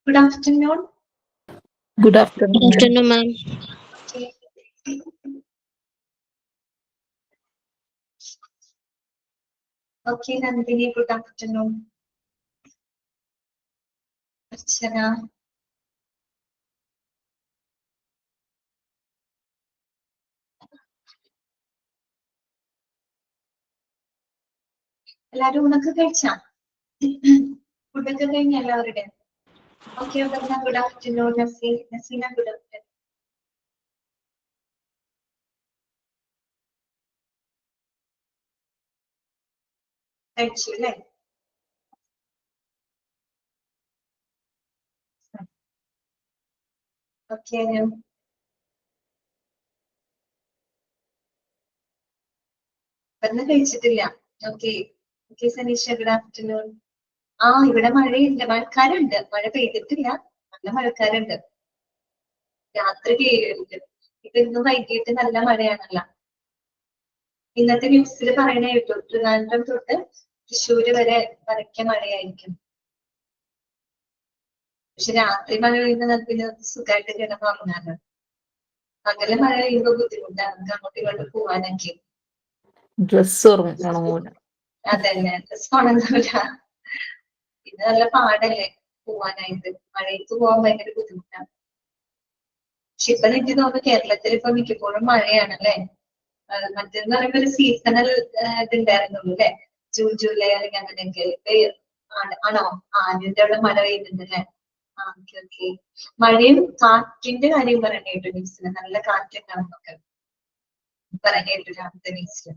Good afternoon. Good afternoon. Good afternoon, ma'am. Okay. Okay, Nandini, good afternoon. Archana. എല്ലാരും ഊണൊക്കെ കഴിച്ചാ? ഫുഡൊക്കെ കഴിഞ്ഞ എല്ലാവരുടെ? Okay, good afternoon Naseena, good afternoon. കഴിച്ചു അല്ലേ? ഓക്കെ, ഇന്ന് കഴിച്ചിട്ടില്ല. Okay okay, Saneesha good afternoon. ഇവിടെ മഴയുണ്ട്, മഴക്കാരുണ്ട്. മഴ പെയ്തിട്ടില്ല, നല്ല മഴക്കാരുണ്ട്. രാത്രി പെയ്യുന്നുണ്ട്. ഇപ്പൊ ഇന്ന് വൈകിട്ട് നല്ല മഴയാണല്ലോ. ഇന്നത്തെ ന്യൂസിൽ പറയണ കേട്ടു, ട്രിവാൻഡ്രം തൊട്ട് തൃശ്ശൂര് വരെ പരക്കെ മഴയായിരിക്കും. പക്ഷെ രാത്രി മഴ പെയ്യുന്ന പിന്നെ സുഖമായിട്ട് കിടന്നുറങ്ങാറ്. പകല് മഴ പെയ്യുമ്പോ ബുദ്ധിമുട്ടാണ് നമുക്ക് അങ്ങോട്ടും ഇങ്ങോട്ട് പോവാനൊക്കെ. ഡ്രസ് ഉണങ്ങൂല. അതന്നെ, ഡ്രസ് ഉണങ്ങൂല. പിന്നെ നല്ല പാടല്ലേ പോവാനായിട്ട്. മഴയത്ത് പോകാൻ ഭയങ്കര ബുദ്ധിമുട്ടാണ്. പക്ഷെ ഇപ്പൊ എനിക്ക് തോന്നുന്നു കേരളത്തിൽ ഇപ്പൊ മിക്കപ്പോഴും മഴയാണല്ലേ. മറ്റേന്ന് പറയുമ്പോ ഒരു സീസണൽ ഇതുണ്ടായിരുന്നുള്ളൂ അല്ലെ, ജൂൺ ജൂലൈ അല്ലെങ്കിൽ അങ്ങനെയൊക്കെ. ആണോ? ആദ്യത്തെ അവിടെ മഴ പെയ്യുന്നുണ്ട് അല്ലെ. Okay okay. മഴയും കാറ്റിന്റെ കാര്യം പറയാൻ കേട്ടു ന്യൂസില്, നല്ല കാറ്റുണ്ടാവുന്നൊക്കെ പറയാൻ കേട്ടു രാവിലത്തെ ന്യൂസില്.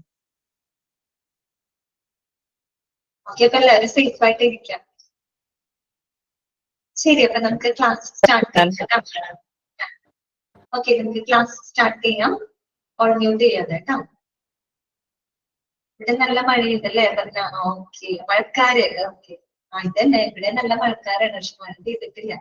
ഓക്കെ, അപ്പൊ എല്ലാവരും സേഫ് ആയിട്ട് ഇരിക്കാം. ശരി, അപ്പൊ നമുക്ക് ക്ലാസ് സ്റ്റാർട്ട് ചെയ്യാം. ഓക്കെ, നമുക്ക് ക്ലാസ് സ്റ്റാർട്ട് ചെയ്യാം. മ്യൂട്ട് ചെയ്യാതെ കേട്ടോ. ഇവിടെ നല്ല മഴയുണ്ടല്ലേ പറഞ്ഞ. ഓക്കെ, മഴക്കാര്. ഓക്കെ, ഇതന്നെ ഇവിടെ നല്ല മഴക്കാരാണ്, പക്ഷെ മഴ പെയ്തിട്ടില്ല.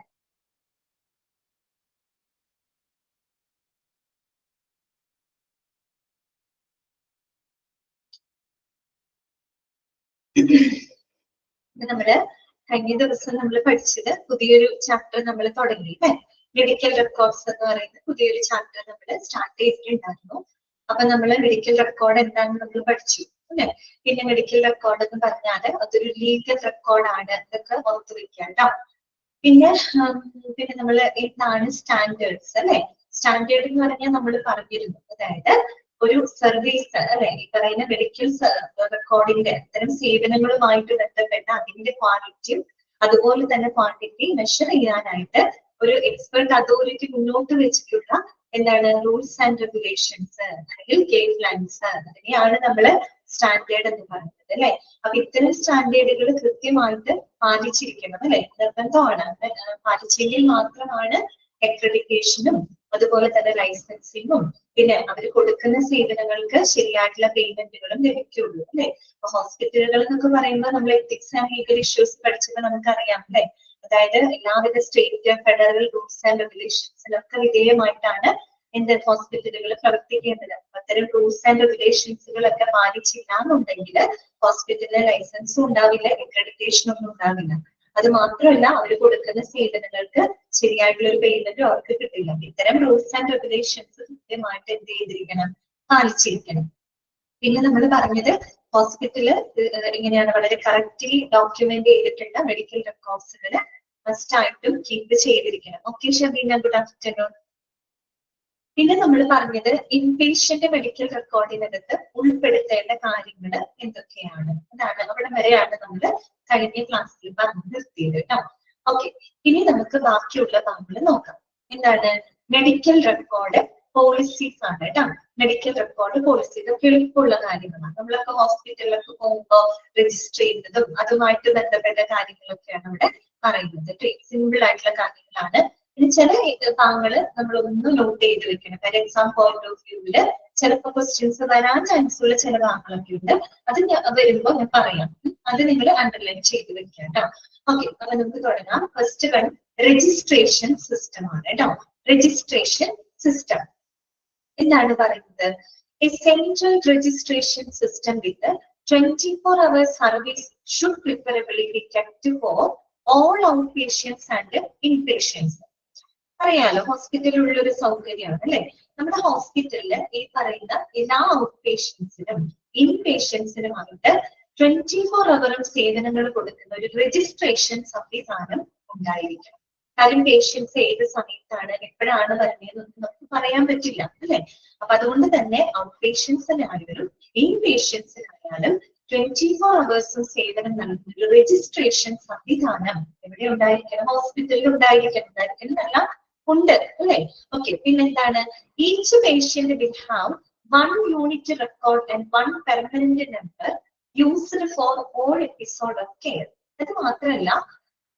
നമ്മള് കഴിഞ്ഞ ദിവസം നമ്മൾ പഠിച്ചത് പുതിയൊരു ചാപ്റ്റർ നമ്മൾ തുടങ്ങി അല്ലെ. മെഡിക്കൽ റെക്കോർഡ്സ് എന്ന് പറയുന്ന പുതിയൊരു ചാപ്റ്റർ നമ്മൾ സ്റ്റാർട്ട് ചെയ്തിട്ടുണ്ടായിരുന്നു. അപ്പൊ നമ്മള് മെഡിക്കൽ റെക്കോർഡ് എന്താണെന്ന് നമ്മൾ പഠിച്ചു അല്ലെ. പിന്നെ മെഡിക്കൽ റെക്കോർഡ് എന്ന് പറഞ്ഞാല് അതൊരു ലീഗൽ റെക്കോർഡാണ് എന്നൊക്കെ ഓർത്ത് വെക്കാം കേട്ടോ. പിന്നെ നമ്മള് എന്താണ് സ്റ്റാൻഡേർഡ്സ് അല്ലെ. സ്റ്റാൻഡേർഡ് എന്ന് പറഞ്ഞാൽ നമ്മൾ പറഞ്ഞിരുന്നു, അതായത് ഒരു സർവീസ് അല്ലെ, ഈ പറയുന്ന മെഡിക്കൽ റെക്കോർഡിന്റെ അത്തരം സേവനങ്ങളുമായിട്ട് ബന്ധപ്പെട്ട അതിന്റെ ക്വാളിറ്റിയും അതുപോലെ തന്നെ ക്വാണ്ടിറ്റി മെഷർ ചെയ്യാനായിട്ട് ഒരു എക്സ്പെർട്ട് അതോറിറ്റി മുന്നോട്ട് വെച്ചിട്ടുള്ള എന്താണ് റൂൾസ് ആൻഡ് റെഗുലേഷൻസ് അല്ലെങ്കിൽ ഗൈഡ് ലൈൻസ്, അതിനെയാണ് നമ്മള് സ്റ്റാൻഡേർഡ് എന്ന് പറയുന്നത് അല്ലെ. അപ്പൊ ഇത്തരം സ്റ്റാൻഡേർഡുകൾ കൃത്യമായിട്ട് പാലിച്ചിരിക്കണം അല്ലെ, നിർബന്ധമാണ്. പാലിച്ചെങ്കിൽ മാത്രമാണ് അക്രഡിറ്റേഷനും അതുപോലെ തന്നെ ലൈസൻസിങ്ങും പിന്നെ അവർ കൊടുക്കുന്ന സേവനങ്ങൾക്ക് ശരിയായിട്ടുള്ള പേയ്മെന്റുകളും ലഭിക്കുള്ളൂ അല്ലെ. അപ്പൊ ഹോസ്പിറ്റലുകൾ എന്നൊക്കെ പറയുമ്പോൾ നമ്മൾ എത്തിക്സ് ആൻഡ് ലീഗൽ ഇഷ്യൂസ് പഠിച്ചപ്പോൾ നമുക്കറിയാം അല്ലെ. അതായത് എല്ലാവിധ സ്റ്റേറ്റ് ഫെഡറൽ റൂൾസ് ആൻഡ് റെഗുലേഷൻസിനൊക്കെ വിധേയമായിട്ടാണ് എന്ത് ഹോസ്പിറ്റലുകൾ പ്രവർത്തിക്കേണ്ടത്. അത്തരം റൂൾസ് ആൻഡ് റെഗുലേഷൻസുകളൊക്കെ പാലിച്ചില്ല എന്നുണ്ടെങ്കിൽ ഹോസ്പിറ്റലിന് ലൈസൻസും ഉണ്ടാവില്ല, അക്രഡിറ്റേഷനും ഒന്നും ഉണ്ടാവില്ല. അത് മാത്രമല്ല, അവർ കൊടുക്കുന്ന സേവനങ്ങൾക്ക് ശരിയായിട്ടുള്ള ഒരു പേയ്മെന്റ് അവർക്ക് കിട്ടില്ല. ഇത്തരം റൂൾസ് ആൻഡ് റെഗുലേഷൻസ് കൃത്യമായിട്ട് എന്ത് ചെയ്തിരിക്കണം, പാലിച്ചിരിക്കണം. പിന്നെ നമ്മൾ പറഞ്ഞത് ഹോസ്പിറ്റല് ഇങ്ങനെയാണ് വളരെ കറക്റ്റ്ലി ഡോക്യുമെന്റ് ചെയ്തിട്ടുള്ള മെഡിക്കൽ റെക്കോർഡ്സുകൾ മസ്റ്റ് ആയിട്ടും കീപ്പ് ചെയ്തിരിക്കണം. Okay Shabeena, good afternoon. പിന്നെ നമ്മൾ പറഞ്ഞത് ഇൻപേഷ്യന്റ് മെഡിക്കൽ റെക്കോർഡിനകത്ത് ഉൾപ്പെടുത്തേണ്ട കാര്യങ്ങൾ എന്തൊക്കെയാണ്, അതാണ് അവിടെ വരെയാണ് നമ്മൾ കഴിഞ്ഞ ക്ലാസ്സിൽ പറഞ്ഞു നിർത്തിയത് കേട്ടോ. ഓക്കെ, ഇനി നമുക്ക് ബാക്കിയുള്ള ഭാഗങ്ങൾ നോക്കാം. എന്താണ് മെഡിക്കൽ റെക്കോർഡ് പോളിസീസ് ആണ് കേട്ടോ. മെഡിക്കൽ റെക്കോർഡ് പോളിസി ഇതൊക്കെ എളുപ്പമുള്ള കാര്യങ്ങളാണ്. നമ്മളൊക്കെ ഹോസ്പിറ്റലിലൊക്കെ പോകുമ്പോൾ രജിസ്റ്റർ ചെയ്യുന്നതും അതുമായിട്ട് ബന്ധപ്പെട്ട കാര്യങ്ങളൊക്കെയാണ് ഇവിടെ പറയുന്നത്. സിമ്പിൾ ആയിട്ടുള്ള കാര്യങ്ങളാണ്. ഇനി ചില ഭാഗങ്ങൾ നമ്മൾ ഒന്ന് നോട്ട് ചെയ്ത് വെക്കണം. ഫോർ എക്സാം പോയിന്റ് ഓഫ് വ്യൂവില് ചിലപ്പോൾ ക്വസ്റ്റ്യൻസ് വരാൻ ചാൻസ് ഉള്ള ചില ഭാഗങ്ങളൊക്കെ ഉണ്ട്. അത് വരുമ്പോൾ ഞാൻ പറയാം, അത് നിങ്ങൾ അണ്ടർലൈൻ ചെയ്ത് വെക്കാം കേട്ടോ. ഓക്കെ, അപ്പൊ നമുക്ക് തുടങ്ങാം. ഫസ്റ്റ് വൺ രജിസ്ട്രേഷൻ സിസ്റ്റം ആണ് കേട്ടോ. രജിസ്ട്രേഷൻ സിസ്റ്റം എന്താണ് പറയുന്നത്? A central registration system with 24 hours service should preferably be kept for all outpatients and inpatients. അറിയാലോ ഹോസ്പിറ്റലിലുള്ള ഒരു സൗകര്യമാണ് അല്ലെ. നമ്മുടെ ഹോസ്പിറ്റലില് ഈ പറയുന്ന എല്ലാ ഔട്ട് പേഷ്യൻസിനും ഇൻപേഷ്യൻസിനുമായിട്ട് 24 ഹവറും സേവനങ്ങൾ കൊടുക്കുന്ന ഒരു രജിസ്ട്രേഷൻ സംവിധാനം ഉണ്ടായിരിക്കണം. കാര്യം പേഷ്യൻസ് ഏത് സമയത്താണ് എപ്പോഴാണ് വരുന്നതെന്നൊന്നും നമുക്ക് പറയാൻ പറ്റില്ല അല്ലെ. അപ്പൊ അതുകൊണ്ട് തന്നെ ഔട്ട് പേഷ്യൻസിനായാലും ഇൻപേഷ്യൻസിനായാലും 24 ഹവേഴ്സും സേവനം നൽകുന്ന ഒരു രജിസ്ട്രേഷൻ സംവിധാനം എവിടെ ഉണ്ടായിരിക്കണം? ഹോസ്പിറ്റലിൽ ഉണ്ടായിരിക്കണം അല്ല ഉണ്ട് അല്ലെ. ഓക്കെ, പിന്നെന്താണ്? Each patient will have 1 unit record and 1 permanent number used for all episode of care. അത് മാത്രമല്ല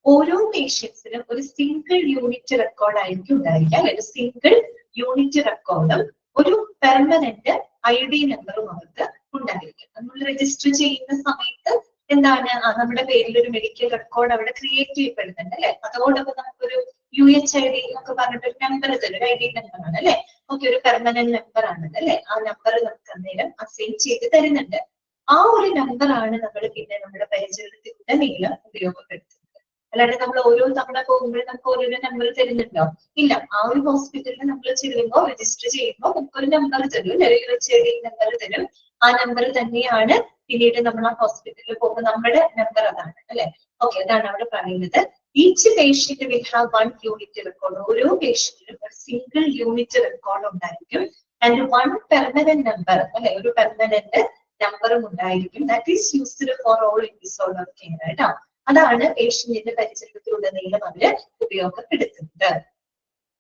ഓരോ പേഷ്യൻസിനും ഒരു സിംഗിൾ യൂണിറ്റ് റെക്കോർഡ് ആയിരിക്കും ഉണ്ടായിരിക്കുക അല്ലെ. ഒരു സിംഗിൾ യൂണിറ്റ് റെക്കോർഡും ഒരു പെർമനന്റ് ID നമ്പറും അവർക്ക് ഉണ്ടായിരിക്കും. നമ്മൾ രജിസ്റ്റർ ചെയ്യുന്ന സമയത്ത് എന്താണ് നമ്മുടെ പേരിൽ ഒരു മെഡിക്കൽ റെക്കോർഡ് അവിടെ ക്രിയേറ്റ് ചെയ്യപ്പെടുന്നുണ്ട് അല്ലെ. അതോടൊപ്പം നമുക്കൊരു UHID എന്നൊക്കെ പറഞ്ഞിട്ടൊരു നമ്പർ തരും, ഒരു ID നമ്പറാണ് അല്ലെ. ഓക്കെ, ഒരു പെർമനന്റ് നമ്പർ ആണ് അല്ലെ. ആ നമ്പർ നമുക്ക് അന്നേരം അസൈൻ ചെയ്ത് തരുന്നുണ്ട്. ആ ഒരു നമ്പറാണ് നമ്മൾ പിന്നെ നമ്മുടെ പരിചരണത്തിലുടനീളം ഉപയോഗപ്പെടുത്തുന്നത്. അല്ലാണ്ട് നമ്മൾ ഓരോ തവണ പോകുമ്പോഴും നമുക്ക് ഓരോരോ നമ്പർ തരുന്നുണ്ടോ? ഇല്ല. ആ ഒരു ഹോസ്പിറ്റലിൽ നമ്മൾ ചെല്ലുമ്പോൾ രജിസ്റ്റർ ചെയ്യുമ്പോൾ നമുക്കൊരു നമ്പർ തരും, UHID നമ്പർ തരും. ആ നമ്പർ തന്നെയാണ് പിന്നീട് നമ്മൾ ആ ഹോസ്പിറ്റലിൽ പോകുമ്പോൾ നമ്മുടെ നമ്പർ അതാണ് അല്ലെ. ഓക്കെ, അതാണ് അവിടെ പറയുന്നത്. Each patient will have 1 unit record. ഓരോ പേഷ്യന്റിനും ഒരു സിംഗിൾ യൂണിറ്റ് റെക്കോർഡ് ഉണ്ടായിരിക്കും. ആൻഡ് 1 പെർമനന്റ് നമ്പർ അല്ലെ, ഒരു പെർമനന്റ് നമ്പറും ഉണ്ടായിരിക്കും. That is used for all episode of care കേട്ടോ. അതാണ് പേഷ്യന്റിന്റെ പരിചരണത്തിലുടനീളം അവര് ഉപയോഗപ്പെടുത്തുന്നത്.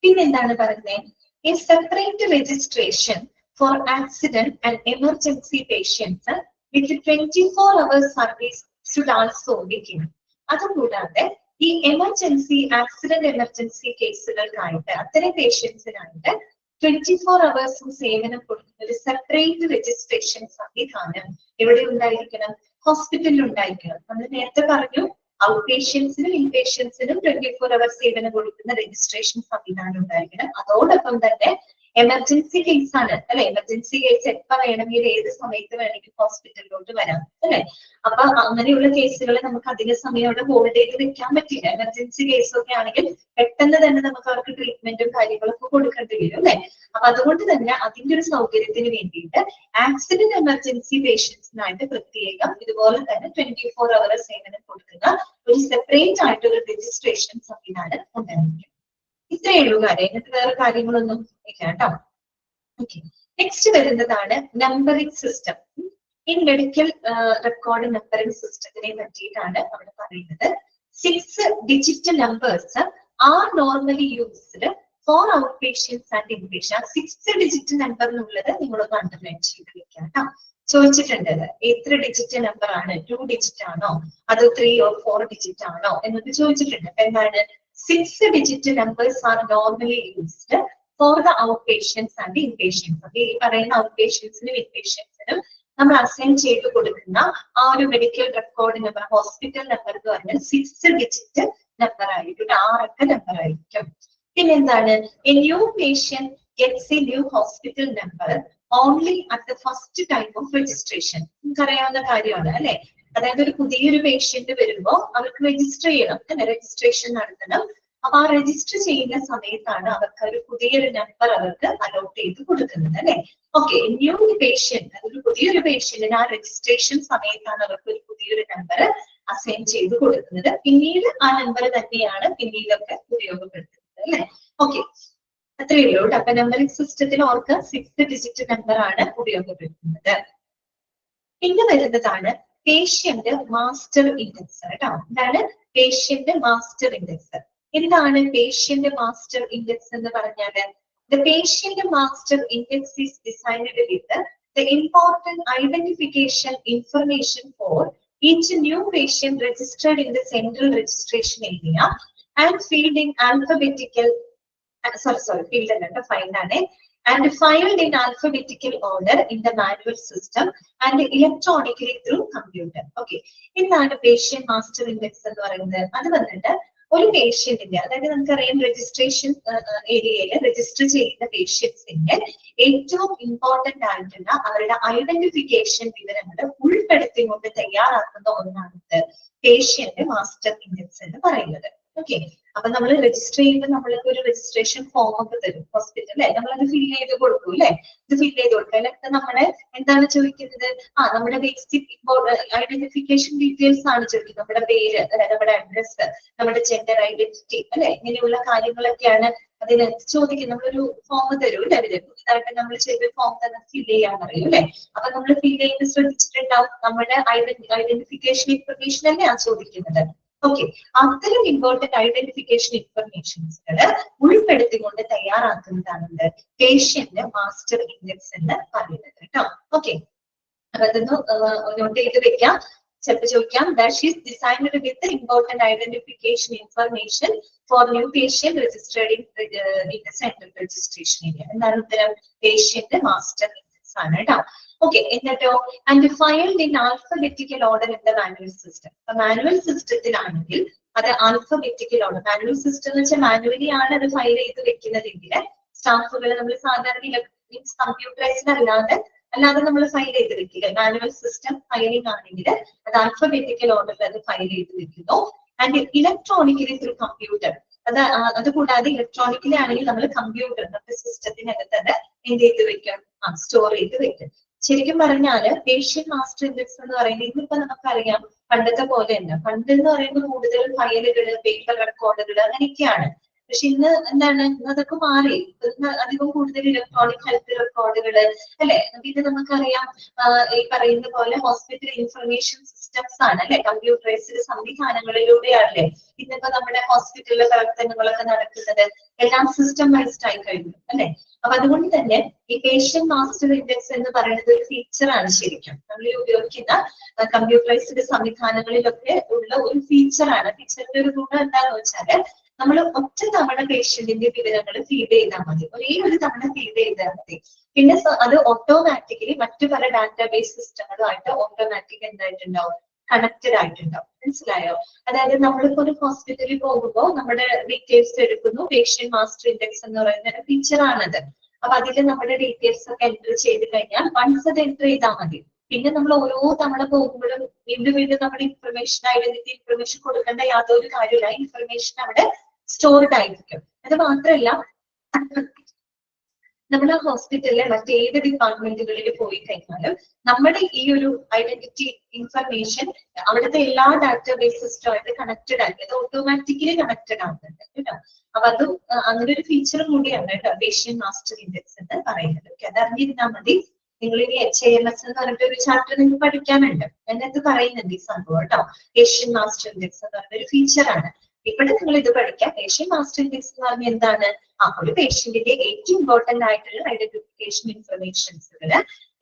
പിന്നെന്താണ് പറയുന്നത്? ഈ separate registration for accident and emergency patients with 24 hours service should also be given. അതുകൂടാതെ ഈ ആക്സിഡന്റ് എമർജൻസി കേസുകൾക്കായിട്ട് അത്തരം പേഷ്യൻസിനായിട്ട് 24 ഹവേഴ്സും സേവനം കൊടുക്കുന്ന ഒരു സെപ്പറേറ്റ് രജിസ്ട്രേഷൻ സംവിധാനം എവിടെ ഉണ്ടായിരിക്കണം? ഹോസ്പിറ്റലിൽ ഉണ്ടായിരിക്കണം. നമ്മൾ നേരത്തെ പറഞ്ഞു ഔട്ട് പേഷ്യൻസിനും ഇൻപേഷ്യൻസിനും 24 ഹവർ സേവനം കൊടുക്കുന്ന രജിസ്ട്രേഷൻ സംവിധാനം ഉണ്ടായിരിക്കണം. അതോടൊപ്പം തന്നെ എമർജൻസി കേസ് ആണ് അല്ലെ. എമർജൻസി കേസ് എപ്പോ വേണമെങ്കിൽ ഏത് സമയത്ത് വേണമെങ്കിലും ഹോസ്പിറ്റലിലോട്ട് വരാം അല്ലെ. അപ്പൊ അങ്ങനെയുള്ള കേസുകൾ നമുക്ക് അധിക സമയം അവിടെ ഹോൾഡ് ചെയ്ത് വെക്കാൻ പറ്റില്ല. എമർജൻസി കേസൊക്കെ ആണെങ്കിൽ പെട്ടെന്ന് തന്നെ നമുക്ക് അവർക്ക് ട്രീറ്റ്മെന്റും കാര്യങ്ങളൊക്കെ കൊടുക്കേണ്ടി വരും അല്ലെ. അപ്പൊ അതുകൊണ്ട് തന്നെ അതിന്റെ ഒരു സൗകര്യത്തിന് വേണ്ടിയിട്ട് ആക്സിഡന്റ് എമർജൻസി പേഷ്യൻസിനായിട്ട് പ്രത്യേകം ഇതുപോലെ തന്നെ 24 ഹവർ സേവനം കൊടുക്കുന്ന ഒരു സെപ്പറേറ്റ് ആയിട്ട് ഒരു രജിസ്ട്രേഷൻ സംവിധാനം ഉണ്ടായിരിക്കും. ഇത്രയേ ഉള്ളൂ കാര്യം. എന്നിട്ട് വേറെ കാര്യങ്ങളൊന്നും ഇല്ല കേട്ടോ. ഓക്കെ, നെക്സ്റ്റ് വരുന്നതാണ് numbering system. In medical record numbering സിസ്റ്റത്തിനെ പറ്റിയിട്ടാണ് അവിടെ പറയുന്നത്. 6 digit numbers are normally used for out patients and inpatients. 6 digit number എന്നുള്ളത് നിങ്ങളൊന്ന് അണ്ടർലൈൻ ചെയ്ത് വെക്കാം കേട്ടോ. ചോദിച്ചിട്ടുണ്ട് എത്ര ഡിജിറ്റ് നമ്പർ ആണ്? 2 ഡിജിറ്റ് ആണോ അത് 3 or 4 ഡിജിറ്റ് ആണോ എന്നൊക്കെ ചോദിച്ചിട്ടുണ്ട്. അപ്പൊ എന്താണ്? 6 digit numbers are normally used for the out patients and inpatients. അപ്പൊ ഈ പറയുന്ന ഔട്ട് പേഷ്യൻസിനും ഇൻപേഷ്യൻസിനും നമ്മൾ അസൈൻ ചെയ്ത് കൊടുക്കുന്ന ആ ഒരു medical record number, hospital number എന്ന് പറഞ്ഞാൽ 6 ഡിജിറ്റ് നമ്പർ ആയിരിക്കും, 6 അക്ക നമ്പർ ആയിരിക്കും. പിന്നെന്താണ്? A new patient gets A new hospital number only at the first time of registration. നമുക്കറിയാവുന്ന കാര്യമാണ് അല്ലെ. അതായത് ഒരു പുതിയൊരു പേഷ്യന്റ് വരുമ്പോൾ അവർക്ക് രജിസ്റ്റർ ചെയ്യണം അല്ലെ, രജിസ്ട്രേഷൻ നടത്തണം. അപ്പൊ ആ രജിസ്റ്റർ ചെയ്യുന്ന സമയത്താണ് അവർക്ക് ഒരു പുതിയൊരു നമ്പർ അവർക്ക് അലോട്ട് ചെയ്ത് കൊടുക്കുന്നത് അല്ലെ. ഓക്കെ, ന്യൂ പേഷ്യന്റ്, ഒരു പുതിയൊരു പേഷ്യന്റിന് ആ രജിസ്ട്രേഷൻ സമയത്താണ് അവർക്ക് ഒരു പുതിയൊരു നമ്പർ അസൈൻ ചെയ്ത് കൊടുക്കുന്നത്. പിന്നീട് ആ നമ്പർ തന്നെയാണ് പിന്നീടൊക്കെ ഉപയോഗപ്പെടുത്തുന്നത് അല്ലെ. ഓക്കെ, അത്രയേ ഉള്ളൂ. അപ്പൊ നമ്പറിംഗ് സിസ്റ്റത്തിൽ ഓർക്ക് 6 ഡിജിറ്റ് നമ്പർ ആണ് ഉപയോഗപ്പെടുത്തുന്നത്. പിന്നെ വരുന്നതാണ് പേഷ്യന്റ് മാസ്റ്റർ ഇൻഡെക്സ് കേട്ടോ. എന്താണ് പേഷ്യന്റ് മാസ്റ്റർ ഇൻഡെക്സ്? എന്താണ് പേഷ്യന്റ് മാസ്റ്റർ ഇൻഡെക്സ് എന്ന് പറഞ്ഞാല്? The patient master index is designed with the important identification information for each new patient registered in the central registration area and filled in alphabetical and filed in alphabetical order in the manual system and electronically through computer. Okay, എന്താണ് patient master index എന്ന് പറയുന്നത്? അത് വന്നിട്ട് ഒരു പേഷ്യന്റിന്റെ, അതായത് നമുക്കറിയാം registration ഏരിയയിൽ register ചെയ്യുന്ന പേഷ്യൻസിന്റെ ഏറ്റവും ഇമ്പോർട്ടന്റ് ആയിട്ടുള്ള അവരുടെ ഐഡന്റിഫിക്കേഷൻ വിവരങ്ങൾ ഉൾപ്പെടുത്തിക്കൊണ്ട് തയ്യാറാക്കുന്ന ഒന്നാണ് പേഷ്യന്റ് മാസ്റ്റർ ഇൻഡെക്സ് എന്ന് പറയുന്നത്. ഓക്കെ, അപ്പൊ നമ്മൾ രജിസ്റ്റർ ചെയ്യുമ്പോൾ നമ്മൾക്ക് ഒരു രജിസ്ട്രേഷൻ ഫോം ഒക്കെ തരും ഹോസ്പിറ്റലിലെ, നമ്മളത് ഫില്ല് ചെയ്ത് കൊടുക്കും അല്ലെ. ഇത് ഫില്ല് ചെയ്ത് കൊടുക്കുക. അതിലൊക്കെ നമ്മളെ എന്താണ് ചോദിക്കുന്നത്? നമ്മുടെ ബേസിക് ഐഡന്റിഫിക്കേഷൻ ഡീറ്റെയിൽസ് ആണ് ചോദിക്കുന്നത്. നമ്മുടെ പേര്, നമ്മുടെ അഡ്രസ്, നമ്മുടെ ജെൻഡർ ഐഡന്റിറ്റി അല്ലെ, ഇങ്ങനെയുള്ള കാര്യങ്ങളൊക്കെയാണ് അതിനകത്ത് ചോദിക്കുന്നത്. നമ്മളൊരു ഫോം തരും അല്ലെ, അവര് പുതുതായിട്ട് നമ്മൾ ചെയ്ത ഫോം തന്നെ ഫില്ല് ചെയ്യാൻ പറയും അല്ലെ. അപ്പൊ നമ്മൾ ഫില്ല് ചെയ്ത് ശ്രദ്ധിച്ചിട്ടുണ്ടാവും, നമ്മുടെ ഐഡന്റിഫിക്കേഷൻ ഇൻഫർമേഷൻ തന്നെയാണ് ചോദിക്കുന്നത്. ഓക്കെ, അത്തരം ഇമ്പോർട്ടന്റ് ഐഡന്റിഫിക്കേഷൻ ഇൻഫർമേഷൻസുകൾ ഉൾപ്പെടുത്തിക്കൊണ്ട് തയ്യാറാക്കുന്നതാണ് പേഷ്യന്റ് മാസ്റ്റർ ഇൻഡെക്സ് എന്ന് പറയുന്നത് കേട്ടോ. ഓക്കെ, അപ്പൊ അതൊന്ന് നോട്ട് ചെയ്ത് വെക്കാം. ചിലപ്പോൾ ചോദിക്കാം, that is designed with the important identification information for new patient registered in the central registration area. എന്താണ് ഉത്തരം? പേഷ്യന്റ് മാസ്റ്റർ ഇൻഡെക്സ് ആണ് കേട്ടോ. ഓക്കെ, എന്നിട്ടോ and filed in alphabetical order in the manual system. Manual സിസ്റ്റത്തിലാണെങ്കിൽ അത് alphabetical order, manual system എന്ന് വെച്ചാൽ manually ആണ് അത് ഫയൽ ചെയ്ത് വെക്കുന്നതെങ്കിൽ സ്റ്റാഫുകൾ നമ്മൾ സാധാരണ മീൻസ് കമ്പ്യൂട്ടറൈസ്ഡ് അല്ലാതെ നമ്മൾ ഫയൽ ചെയ്ത് വെക്കുക. മാനുവൽ സിസ്റ്റം ഫയലിംഗ് ആണെങ്കിൽ അത് ആൽഫബറ്റിക്കൽ ഓർഡറിൽ അത് ഫയൽ ചെയ്ത് വെക്കുന്നു. ആൻഡ് ഇലക്ട്രോണിക്കലി ത്രൂ കമ്പ്യൂട്ടർ, അതുകൂടാതെ ഇലക്ട്രോണിക്കലി ആണെങ്കിൽ നമ്മൾ കമ്പ്യൂട്ടർ നമ്മുടെ സിസ്റ്റത്തിനകത്ത് അത് എന്ത് ചെയ്ത് വെക്കും? സ്റ്റോർ ചെയ്ത് വെക്കും. ശരിക്കും പറഞ്ഞാല് പേഷ്യന്റ് മാസ്റ്റർ ഇൻഡെക്സ് എന്ന് പറയുന്നത് ഇന്നിപ്പോ നമുക്കറിയാം പണ്ടത്തെ പോലെയല്ല. പണ്ട് എന്ന് പറയുമ്പോൾ കൂടുതൽ ഫയലുകൾ, പേപ്പർ റെക്കോർഡുകൾ അങ്ങനെയൊക്കെയാണ്. പക്ഷെ ഇന്ന് എന്താണ്, അതൊക്കെ മാറി. ഇന്ന് അധികം കൂടുതൽ ഇലക്ട്രോണിക് ഹെൽത്ത് റെക്കോർഡുകൾ അല്ലെ. ഇത് നമുക്കറിയാം ഈ പറയുന്ന പോലെ ഹോസ്പിറ്റൽ ഇൻഫർമേഷൻ സിസ്റ്റംസ് ആണ് അല്ലെ, കമ്പ്യൂട്ടറൈസ്ഡ് സംവിധാനങ്ങളിലൂടെയാണല്ലേ ഇന്നിപ്പോ നമ്മുടെ ഹോസ്പിറ്റലിലെ പ്രവർത്തനങ്ങളൊക്കെ നടക്കുന്നത്. എല്ലാം സിസ്റ്റം വൈസ്ഡ് ആയി കഴിഞ്ഞു അല്ലെ. അപ്പൊ അതുകൊണ്ട് തന്നെ ഈ പേഷ്യന്റ് മാസ്റ്റർ ഇൻഡെക്സ് എന്ന് പറയുന്നത് ഒരു ഫീച്ചറാണ്. ശരിക്കും നമ്മൾ ഉപയോഗിക്കുന്ന കമ്പ്യൂട്ടറൈസ്ഡ് സംവിധാനങ്ങളിലൊക്കെ ഉള്ള ഒരു ഫീച്ചറാണ്. ഫീച്ചറിന്റെ ഒരു ഗുണം എന്താണെന്ന് വെച്ചാല് നമ്മൾ ഒറ്റ തവണ പേഷ്യന്റിന്റെ വിവരങ്ങൾ ഫീഡ് ചെയ്താൽ മതി, ഒരേ ഒരു തവണ ഫീഡ് ചെയ്താൽ മതി. പിന്നെ അത് ഓട്ടോമാറ്റിക്കലി മറ്റു പല ഡാറ്റാബേസ് സിസ്റ്റങ്ങളുമായിട്ട് ഓട്ടോമാറ്റിക് എന്തായിട്ടുണ്ടാവും? കണക്റ്റഡ് ആയിട്ടുണ്ടാവും. മനസ്സിലായോ? അതായത് നമ്മളിപ്പോ ഒരു ഹോസ്പിറ്റലിൽ പോകുമ്പോൾ നമ്മുടെ ഡീറ്റെയിൽസ് എടുക്കുന്നു. പേഷ്യന്റ് മാസ്റ്റർ ഇൻഡെക്സ് എന്ന് പറയുന്ന ഫീച്ചർ ആണത്. അപ്പൊ അതിൽ നമ്മുടെ ഡീറ്റെയിൽസ് ഒക്കെ എൻറ്റർ ചെയ്ത് കഴിഞ്ഞാൽ വൺസ് അത് എൻറ്റർ ചെയ്താൽ മതി. പിന്നെ നമ്മൾ ഓരോ തവണ പോകുമ്പോഴും വീണ്ടും നമ്മുടെ ഇൻഫർമേഷൻ, ഐഡന്റിറ്റി ഇൻഫർമേഷൻ കൊടുക്കേണ്ട യാതൊരു കാര്യമില്ല. ഇൻഫർമേഷൻ അവിടെ സ്റ്റോർഡ് ആയിരിക്കും. അത് മാത്രമല്ല, നമ്മുടെ ഹോസ്പിറ്റലിലെ മറ്റേത് ഡിപ്പാർട്ട്മെന്റുകളിൽ പോയി കഴിഞ്ഞാലും നമ്മുടെ ഈ ഒരു ഐഡന്റിറ്റി ഇൻഫർമേഷൻ അവിടുത്തെ എല്ലാ ഡാറ്റാബേസ് സിസ്റ്റമായിട്ട് കണക്റ്റഡ് ആക്കി, അത് ഓട്ടോമാറ്റിക്കലി കണക്റ്റഡ് ആകുന്നുണ്ട് കേട്ടോ. അപ്പൊ അതും അങ്ങനെ ഒരു ഫീച്ചറും കൂടിയാണ് കേട്ടോ പേഷ്യന്റ് മാസ്റ്റർ ഇൻഡെക്സ് എന്ന് പറയുന്നത്. ഓക്കെ, അത് അറിഞ്ഞിരുന്നാൽ മതി. നിങ്ങൾ ഇനി HIMS എന്ന് പറഞ്ഞിട്ട് ഒരു ചാപ്റ്റർ നിങ്ങൾക്ക് പഠിക്കാനുണ്ട്. അതിനകത്ത് പറയുന്നുണ്ട് ഈ സംഭവം കേട്ടോ. പേഷ്യന്റ് മാസ്റ്റർ ഇൻഡെക്സ് എന്ന് പറയുന്ന ഒരു ഫീച്ചറാണ്. ഇവിടെ നിങ്ങൾ ഇത് പഠിക്കാം. പേഷ്യന്റ് മാസ്റ്റർ ഇൻഡെക്സ് എന്ന് പറഞ്ഞാൽ എന്താണ്? ഒരു പേഷ്യന്റിന്റെ ഏറ്റവും ഇമ്പോർട്ടന്റ് ആയിട്ടുള്ള ഐഡന്റിഫിക്കേഷൻ ഇൻഫർമേഷൻസുകൾ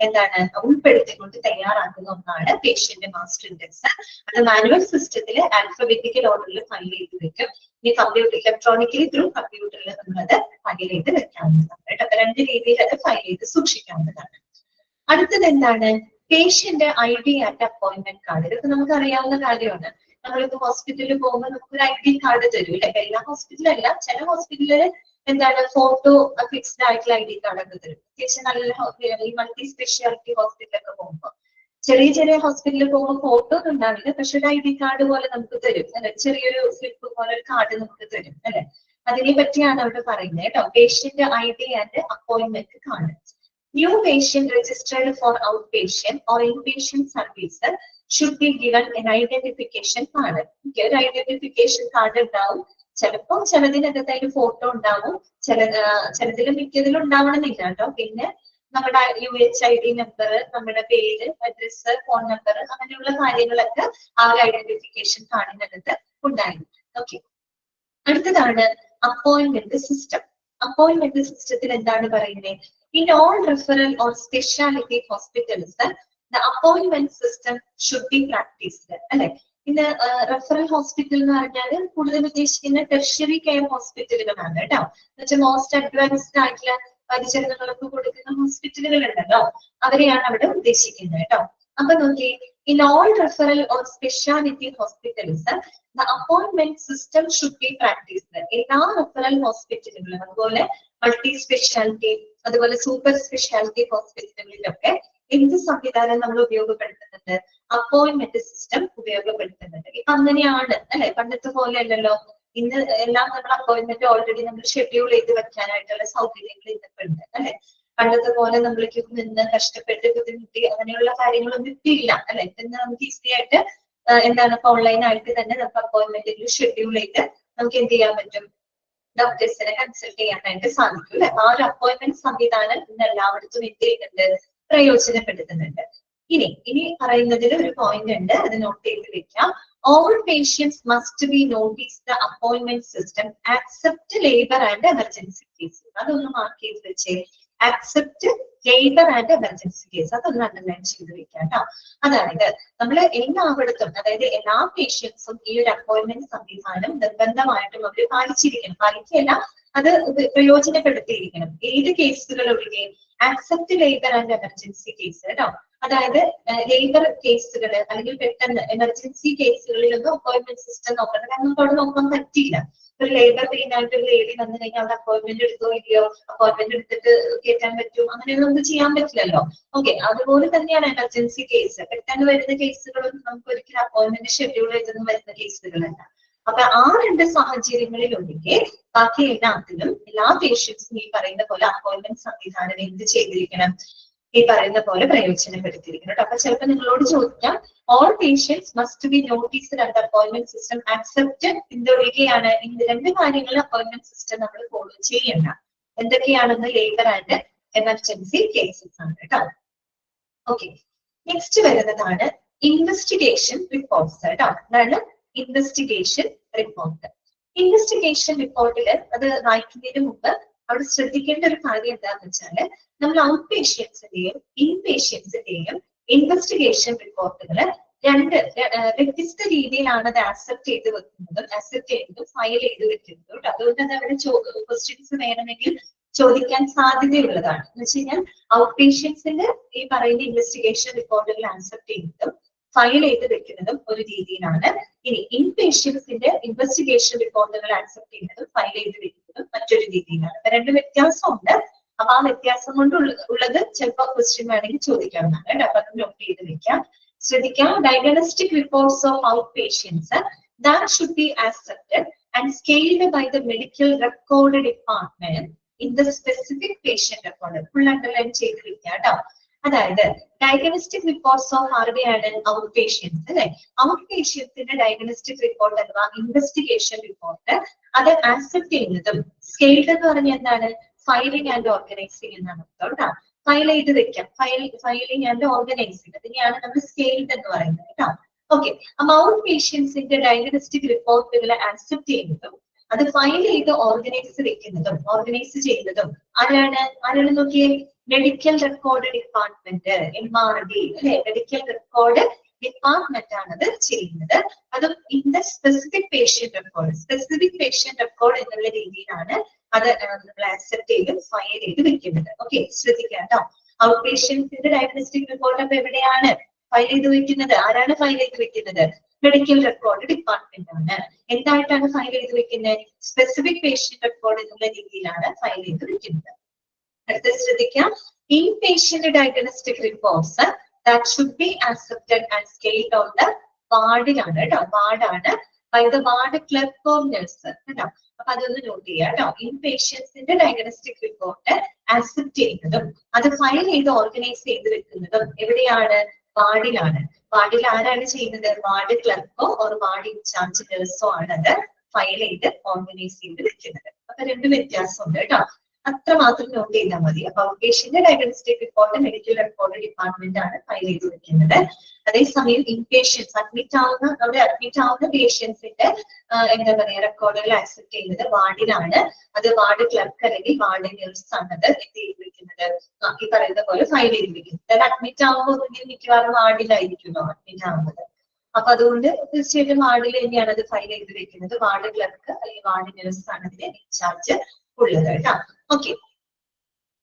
എന്താണ് ഉൾപ്പെടുത്തിക്കൊണ്ട് തയ്യാറാക്കുന്ന ഒന്നാണ് പേഷ്യന്റ് മാസ്റ്റർ ഇൻഡെക്സ്. അത് മാനുവൽ സിസ്റ്റത്തിൽ ആൽഫബറ്റിക്കൽ ഓർഡറിൽ ഫയൽ ചെയ്ത് വെക്കും. ഇനി കമ്പ്യൂട്ടർ ഇലക്ട്രോണിക്കലി ത്രൂ കമ്പ്യൂട്ടറിൽ നമ്മളത് ഫയൽ ചെയ്ത് വെക്കാവുന്നതാണ് കേട്ടോ. രണ്ട് രീതിയിൽ അത് ഫയൽ ചെയ്ത് സൂക്ഷിക്കാവുന്നതാണ്. അടുത്തത് എന്താണ്? Patient ID and appointment card. ഇതൊക്കെ നമുക്ക് അറിയാവുന്ന കാര്യമാണ്. നമ്മളിപ്പോ ഹോസ്പിറ്റലിൽ പോകുമ്പോൾ നമുക്കൊരു ID കാർഡ് തരും അല്ലെ. എല്ലാ ഹോസ്പിറ്റലും അല്ല, ചില ഹോസ്പിറ്റലിൽ എന്താണ് ഫോട്ടോ ഫിക്സ്ഡ് ആയിട്ടുള്ള ID കാർഡൊക്കെ തരും. അത്യാവശ്യം നല്ല ഈ മൾട്ടി സ്പെഷ്യാലിറ്റി ഹോസ്പിറ്റലൊക്കെ പോകുമ്പോൾ. ചെറിയ ചെറിയ ഹോസ്പിറ്റലിൽ പോകുമ്പോൾ ഫോട്ടോ ഒന്നും ഉണ്ടാവില്ല, പക്ഷെ ഒരു ID കാർഡ് പോലെ നമുക്ക് തരും അല്ലെ. ചെറിയൊരു സ്ലിപ്പ് പോലെ ഒരു കാർഡ് നമുക്ക് തരും അല്ലെ. അതിനെ പറ്റിയാണ് അവിടെ പറയുന്നത് കേട്ടോ. Patient ID and appointment card. New patient registered for outpatient or inpatient service should be given an identification card. Okay, ഒരു ഐഡന്റിഫിക്കേഷൻ കാർഡ് ഉണ്ടാവും. ചിലപ്പോൾ ചിലതിനകത്ത് അതിന് ഫോട്ടോ ഉണ്ടാവും, ചിലതിലും മിക്കതിലും ഉണ്ടാവണമെന്നില്ല കേട്ടോ. പിന്നെ നമ്മുടെ UHID നമ്പർ, നമ്മുടെ പേര്, അഡ്രസ്, ഫോൺ നമ്പർ, അങ്ങനെയുള്ള കാര്യങ്ങളൊക്കെ ആ ഒരു ഐഡന്റിഫിക്കേഷൻ കാർഡിനകത്ത് ഉണ്ടായിരുന്നു. ഓക്കെ, അടുത്തതാണ് അപ്പോയിന്റ്മെന്റ് സിസ്റ്റം. അപ്പോയിന്റ്മെന്റ് സിസ്റ്റത്തിൽ എന്താണ് പറയുന്നത്? In all referral or specialty hospitals, the appointment system should be practiced. അല്ലെ, ഇന്ന് റെഫറൽ ഹോസ്പിറ്റൽ എന്ന് പറഞ്ഞാൽ കൂടുതൽ ഉദ്ദേശിക്കുന്ന ടെർഷ്യറി കെയർ ഹോസ്പിറ്റലുകളാണ് കേട്ടോ. എന്നുവെച്ചാൽ മോസ്റ്റ് അഡ്വാൻസ്ഡ് ആയിട്ടുള്ള പരിചരണങ്ങളൊക്കെ കൊടുക്കുന്ന ഹോസ്പിറ്റലുകൾ ഉണ്ടല്ലോ, അവരെയാണ് അവിടെ ഉദ്ദേശിക്കുന്നത് കേട്ടോ. അപ്പൊ നോക്കി, In all referral or specialty hospitals, the appointment system should be practiced. എല്ലാ റെഫറൽ ഹോസ്പിറ്റലുകളും അതുപോലെ മൾട്ടി സ്പെഷ്യാലിറ്റി അതുപോലെ സൂപ്പർ സ്പെഷ്യാലിറ്റി ഹോസ്പിറ്റലുകളിലൊക്കെ എന്ത് സംവിധാനം നമ്മൾ ഉപയോഗപ്പെടുത്തുന്നുണ്ട്? Appointment system ഉപയോഗപ്പെടുത്തുന്നുണ്ട്. ഇപ്പൊ അങ്ങനെയാണ് അല്ലെ, പണ്ടത്തെ പോലെ അല്ലല്ലോ. ഇന്ന് എല്ലാം നമ്മൾ അപ്പോയിന്റ്മെന്റ് ഓൾറെഡി നമ്മൾ ഷെഡ്യൂൾ ചെയ്ത് വെക്കാനായിട്ടുള്ള സൗകര്യങ്ങൾ ഇന്നിപ്പോ ഉണ്ട് അല്ലെ. പണ്ടത്തെ പോലെ നമ്മൾ ക്യൂ നിന്ന് കഷ്ടപ്പെട്ട് ബുദ്ധിമുട്ടി അങ്ങനെയുള്ള കാര്യങ്ങളൊന്നും ഇല്ല അല്ലെ. ഇന്ന് നമുക്ക് ഈസി ആയിട്ട് എന്താണ് ഓൺലൈൻ ആയിട്ട് തന്നെ നമുക്ക് അപ്പോയിന്റ്മെന്റിൽ ഷെഡ്യൂൾ ചെയ്ത് നമുക്ക് എന്ത് ചെയ്യാൻ പറ്റും? ഡോക്ടേഴ്സിനെ കൺസൾട്ട് ചെയ്യാനായിട്ട് സാധിക്കും അല്ലെ. ആ ഒരു അപ്പോയിന്റ്മെന്റ് സംവിധാനം ഇന്ന് എല്ലായിടത്തും എന്ത് ചെയ്യുന്നുണ്ട്? പ്രയോജനപ്പെടുത്തുന്നുണ്ട്. ഇനി പറയുന്നതിൽ ഒരു പോയിന്റ് ഉണ്ട്, അത് നോട്ട് ചെയ്ത് വെക്കാം. All patients must be noticed the appointment system except labor and emergency cases. അതൊന്ന് മാർക്ക് ചെയ്ത് വെച്ചേ. Accept labor and emergency case. അതൊന്ന് അണ്ടർലൈൻ ചെയ്ത് വെക്കാം കേട്ടോ. അതായത് നമ്മൾ എല്ലായിടത്തും, അതായത് എല്ലാ പേഷ്യൻസും ഈ ഒരു അപ്പോയിന്റ്മെന്റ് സംവിധാനം നിർബന്ധമായിട്ടും അവർ പാലിച്ചിരിക്കണം. പാലിക്കുകയല്ല, അത് പ്രയോജനപ്പെടുത്തിയിരിക്കണം. ഏത് കേസുകൾ ഒഴികെ? Accept labour and emergency case കേട്ടോ. അതായത് ലേബർ കേസുകൾ അല്ലെങ്കിൽ പെട്ടെന്ന് എമർജൻസി കേസുകളിലൊന്നും അപ്പോയിന്റ്മെന്റ് സിസ്റ്റം നോക്കണം. കാരണം നമുക്ക് അവിടെ നോക്കാൻ പറ്റില്ല. ഒരു ലേബർ പെയിൻ ആയിട്ട് ഒരു ലേഡി വന്നു കഴിഞ്ഞാൽ അവിടെ അപ്പോയിന്റ്മെന്റ് എടുത്തോ ഇല്ലയോ, അപ്പോയിന്റ്മെന്റ് എടുത്തിട്ട് കയറ്റാൻ പറ്റും, അങ്ങനെയൊന്നും നമുക്ക് ചെയ്യാൻ പറ്റില്ലല്ലോ. ഓക്കെ, അതുപോലെ തന്നെയാണ് എമർജൻസി കേസ്. പെട്ടെന്ന് വരുന്ന കേസുകളൊന്നും നമുക്ക് ഒരിക്കലും അപ്പോയിന്റ്മെന്റ് ഷെഡ്യൂൾ ചെയ്തൊന്നും വരുന്ന കേസുകളല്ല. അപ്പൊ ആ രണ്ട് സാഹചര്യങ്ങളിൽ ഒഴികെ ബാക്കി എല്ലാത്തിലും എല്ലാ പേഷ്യൻസും ഈ പറയുന്ന പോലെ അപ്പോയിന്റ്മെന്റ് സംവിധാനം എന്ത് ചെയ്തിരിക്കണം? ഈ പറയുന്ന പോലെ പ്രയോജനപ്പെടുത്തിയിരിക്കണം. അപ്പൊ ചിലപ്പോൾ നിങ്ങളോട് ചോദിക്കാം, all patients must be noticed at appointment system accept എന്തൊഴികെയാണ്? ഇന്ന് രണ്ട് കാര്യങ്ങൾ അപ്പോയിന്റ്മെന്റ് സിസ്റ്റം നമ്മൾ ഫോളോ ചെയ്യണ്ട. എന്തൊക്കെയാണെന്ന്? ലേബർ ആൻഡ് എമർജൻസി കേസസ് ആണ് കേട്ടോ. ഓക്കെ, നെക്സ്റ്റ് വരുന്നതാണ് ഇൻവെസ്റ്റിഗേഷൻ റിപ്പോർട്ട്സ് കേട്ടോ. അതാണ് ഇൻവെസ്റ്റിഗേഷൻ റിപ്പോർട്ട്. ഇൻവെസ്റ്റിഗേഷൻ റിപ്പോർട്ടില് അത് വായിക്കുന്നതിന് മുമ്പ് അവിടെ ശ്രദ്ധിക്കേണ്ട ഒരു കാര്യം എന്താണെന്ന് വെച്ചാല്, നമ്മൾ ഔട്ട് പേഷ്യൻസിന്റെയും ഇൻ പേഷ്യൻസിന്റെയും ഇൻവെസ്റ്റിഗേഷൻ റിപ്പോർട്ടുകള് രണ്ട് വ്യത്യസ്ത രീതിയിലാണ് അത് ആക്സെപ്റ്റ് ചെയ്ത് വെക്കുന്നതും ആക്സെപ്റ്റ് ചെയ്യുന്നതും ഫയൽ ചെയ്ത് വെക്കുന്നതും. അതുകൊണ്ട് തന്നെ അവിടെ ക്വസ്റ്റ്യൻസ് വേണമെങ്കിൽ ചോദിക്കാൻ സാധ്യതയുള്ളതാണ്. എന്ന് വെച്ച് കഴിഞ്ഞാൽ ഔട്ട് പേഷ്യൻസിന്റെ ഈ പറയുന്ന ഇൻവെസ്റ്റിഗേഷൻ റിപ്പോർട്ടുകൾ ആക്സെപ്റ്റ് ചെയ്യുന്നതും ഫയൽ ചെയ്ത് വെക്കുന്നതും ഒരു രീതിയിലാണ്. ഇനി ഇൻ പേഷ്യൻസിന്റെ ഇൻവെസ്റ്റിഗേഷൻ റിപ്പോർട്ടുകൾ ആക്സെപ്റ്റ് ചെയ്യുന്നതും ഫയൽ ചെയ്ത് വെക്കുന്നതും മറ്റൊരു രീതിയിലാണ്. അപ്പൊ രണ്ട് വ്യത്യാസമുണ്ട്. അപ്പൊ ആ വ്യത്യാസം കൊണ്ട് ഉള്ളത് ചിലപ്പോൾ ക്വസ്റ്റ്യൻ വേണമെങ്കിൽ ചോദിക്കാവുന്നതാണ് കേട്ടോ. അപ്പൊ അത് നോട്ട് ചെയ്ത് വെക്കാം. ശ്രദ്ധിക്കാം, diagnostic reports of out patients that should be accepted and scaled by the medical record department in the specific patient record. Full underline ചെയ്ത് വെക്കാം കേട്ടോ. അതായത് ഡയഗ്നോസ്റ്റിക് റിപ്പോർട്ട്സ് ഓഫ് ആരുടെയാണ്? ഔട്ട് പേഷ്യൻസ് അല്ലെ. ഔട്ട് പേഷ്യൻസിന്റെ ഡയഗ്നോസ്റ്റിക് റിപ്പോർട്ട് അഥവാ investigation report അത് accept ചെയ്യുന്നതും സ്കെയിൽഡ് എന്ന് പറഞ്ഞാൽ എന്താണ്? ഫയലിംഗ് ആൻഡ് ഓർഗനൈസിംഗ് എന്നാണ് കേട്ടോ. ഫയൽ ചെയ്ത് വെക്കാം. ഫയലിംഗ് ആൻഡ് ഓർഗനൈസിംഗ്, അതിനെയാണ് നമ്മൾ സ്കെയിൽഡ് എന്ന് പറയുന്നത് കേട്ടോ. ഓക്കെ, അപ്പൊ ഔട്ട് പേഷ്യൻസിന്റെ ഡയഗ്നോസ്റ്റിക് റിപ്പോർട്ടുകൾ ആക്സെപ്റ്റ് ചെയ്യുന്നതും അത് ഫയൽ ചെയ്ത് ഓർഗനൈസ് ചെയ്യുന്നതും ആരാണ് നോക്കിയേ? മെഡിക്കൽ റെക്കോർഡ് ഡിപ്പാർട്ട്മെന്റ്, MRD അല്ലെ. മെഡിക്കൽ റെക്കോർഡ് ഡിപ്പാർട്ട്മെന്റ് ആണത് ചെയ്യുന്നത്. അതും in the specific patient record എന്നുള്ള രീതിയിലാണ് അത് നമ്മൾ ആക്സെപ്റ്റ് ചെയ്ത് ഫയൽ ചെയ്ത് വെക്കുന്നത്. ഓക്കെ, ശ്രദ്ധിക്കാം കേട്ടോ. ഔട്ട് പേഷ്യൻസിന്റെ ഡയഗ്നോസ്റ്റിക് റിപ്പോർട്ട് അപ്പൊ എവിടെയാണ് ഫയൽ ചെയ്ത് വെക്കുന്നത്? ആരാണ് ഫയൽ ചെയ്ത് വെക്കുന്നത്? മെഡിക്കൽ റെക്കോർഡ് ഡിപ്പാർട്ട്മെന്റ് ആണ്. എന്തായിട്ടാണ് ഫയൽ ചെയ്ത് വെക്കുന്നത്? സ്പെസിഫിക് പേഷ്യന്റ് റെക്കോർഡ് എന്നുള്ള രീതിയിലാണ് ഫയൽ ചെയ്ത് വെക്കുന്നത്. അടുത്ത ശ്രദ്ധിക്കാം, in patient diagnostic reports that should be accepted and scaled on the വാർഡിലാണ് കേട്ടോ. വാർഡാണ് by the ward clerk or nurse കേട്ടോ. അപ്പൊ അതൊന്ന് നോട്ട് ചെയ്യാം കേട്ടോ. ഇൻ പേഷ്യൻസിന്റെ ഡയഗ്നോസ്റ്റിക് റിപ്പോർട്ട് ആക്സെപ്റ്റ് ചെയ്യുന്നതും അത് ഫയൽ ചെയ്ത് ഓർഗനൈസ് ചെയ്ത് വെക്കുന്നതും എവിടെയാണ്? വാർഡിലാണ്. വാർഡിൽ ആരാണ് ചെയ്യുന്നത്? വാർഡ് ക്ലർക്കോ ഓർ വാർഡ് ഇൻചാർജ് നഴ്സോ ആണ് അത് ഫയൽ ചെയ്ത് ഓർഗനൈസ് ചെയ്ത് വെക്കുന്നത്. അപ്പൊ രണ്ട് വ്യത്യാസമുണ്ട് കേട്ടോ. അത്ര മാത്രം നോട്ട് ചെയ്താൽ മതി. അപ്പൊ out patient diagnostic report medical record department ആണ് ഫയൽ ചെയ്ത് വെക്കുന്നത്. അതേസമയം ഇൻ പേഷ്യൻസ് അഡ്മിറ്റ് ആവുന്ന പേഷ്യൻസിന്റെ എന്താ പറയാ റെക്കോർഡുകൾ ആക്സെപ്റ്റ് ചെയ്യുന്നത് വാർഡിലാണ്. അത് വാർഡ് ക്ലർക്ക് അല്ലെങ്കിൽ വാർഡ് നഴ്സ് ആണ് അത് എന്ത് ചെയ്ത് വെക്കുന്നത്? ഈ പറയുന്ന പോലെ ഫയൽ ചെയ്ത് വെക്കുന്നത്. അതായത് അഡ്മിറ്റ് ആവുമ്പോൾ മിക്കവാറും വാർഡിലായിരിക്കുമല്ലോ അഡ്മിറ്റ് ആവുന്നത്. അപ്പൊ അതുകൊണ്ട് തീർച്ചയായിട്ടും വാർഡിൽ തന്നെയാണ് അത് ഫയൽ ചെയ്ത് വെക്കുന്നത്. വാർഡ് ക്ലർക്ക് അല്ലെങ്കിൽ വാർഡ് നഴ്സ് ആണ് ഇതിന്റെ ഇൻചാർജ് ഉള്ളത് കേട്ടോ. ഓക്കെ,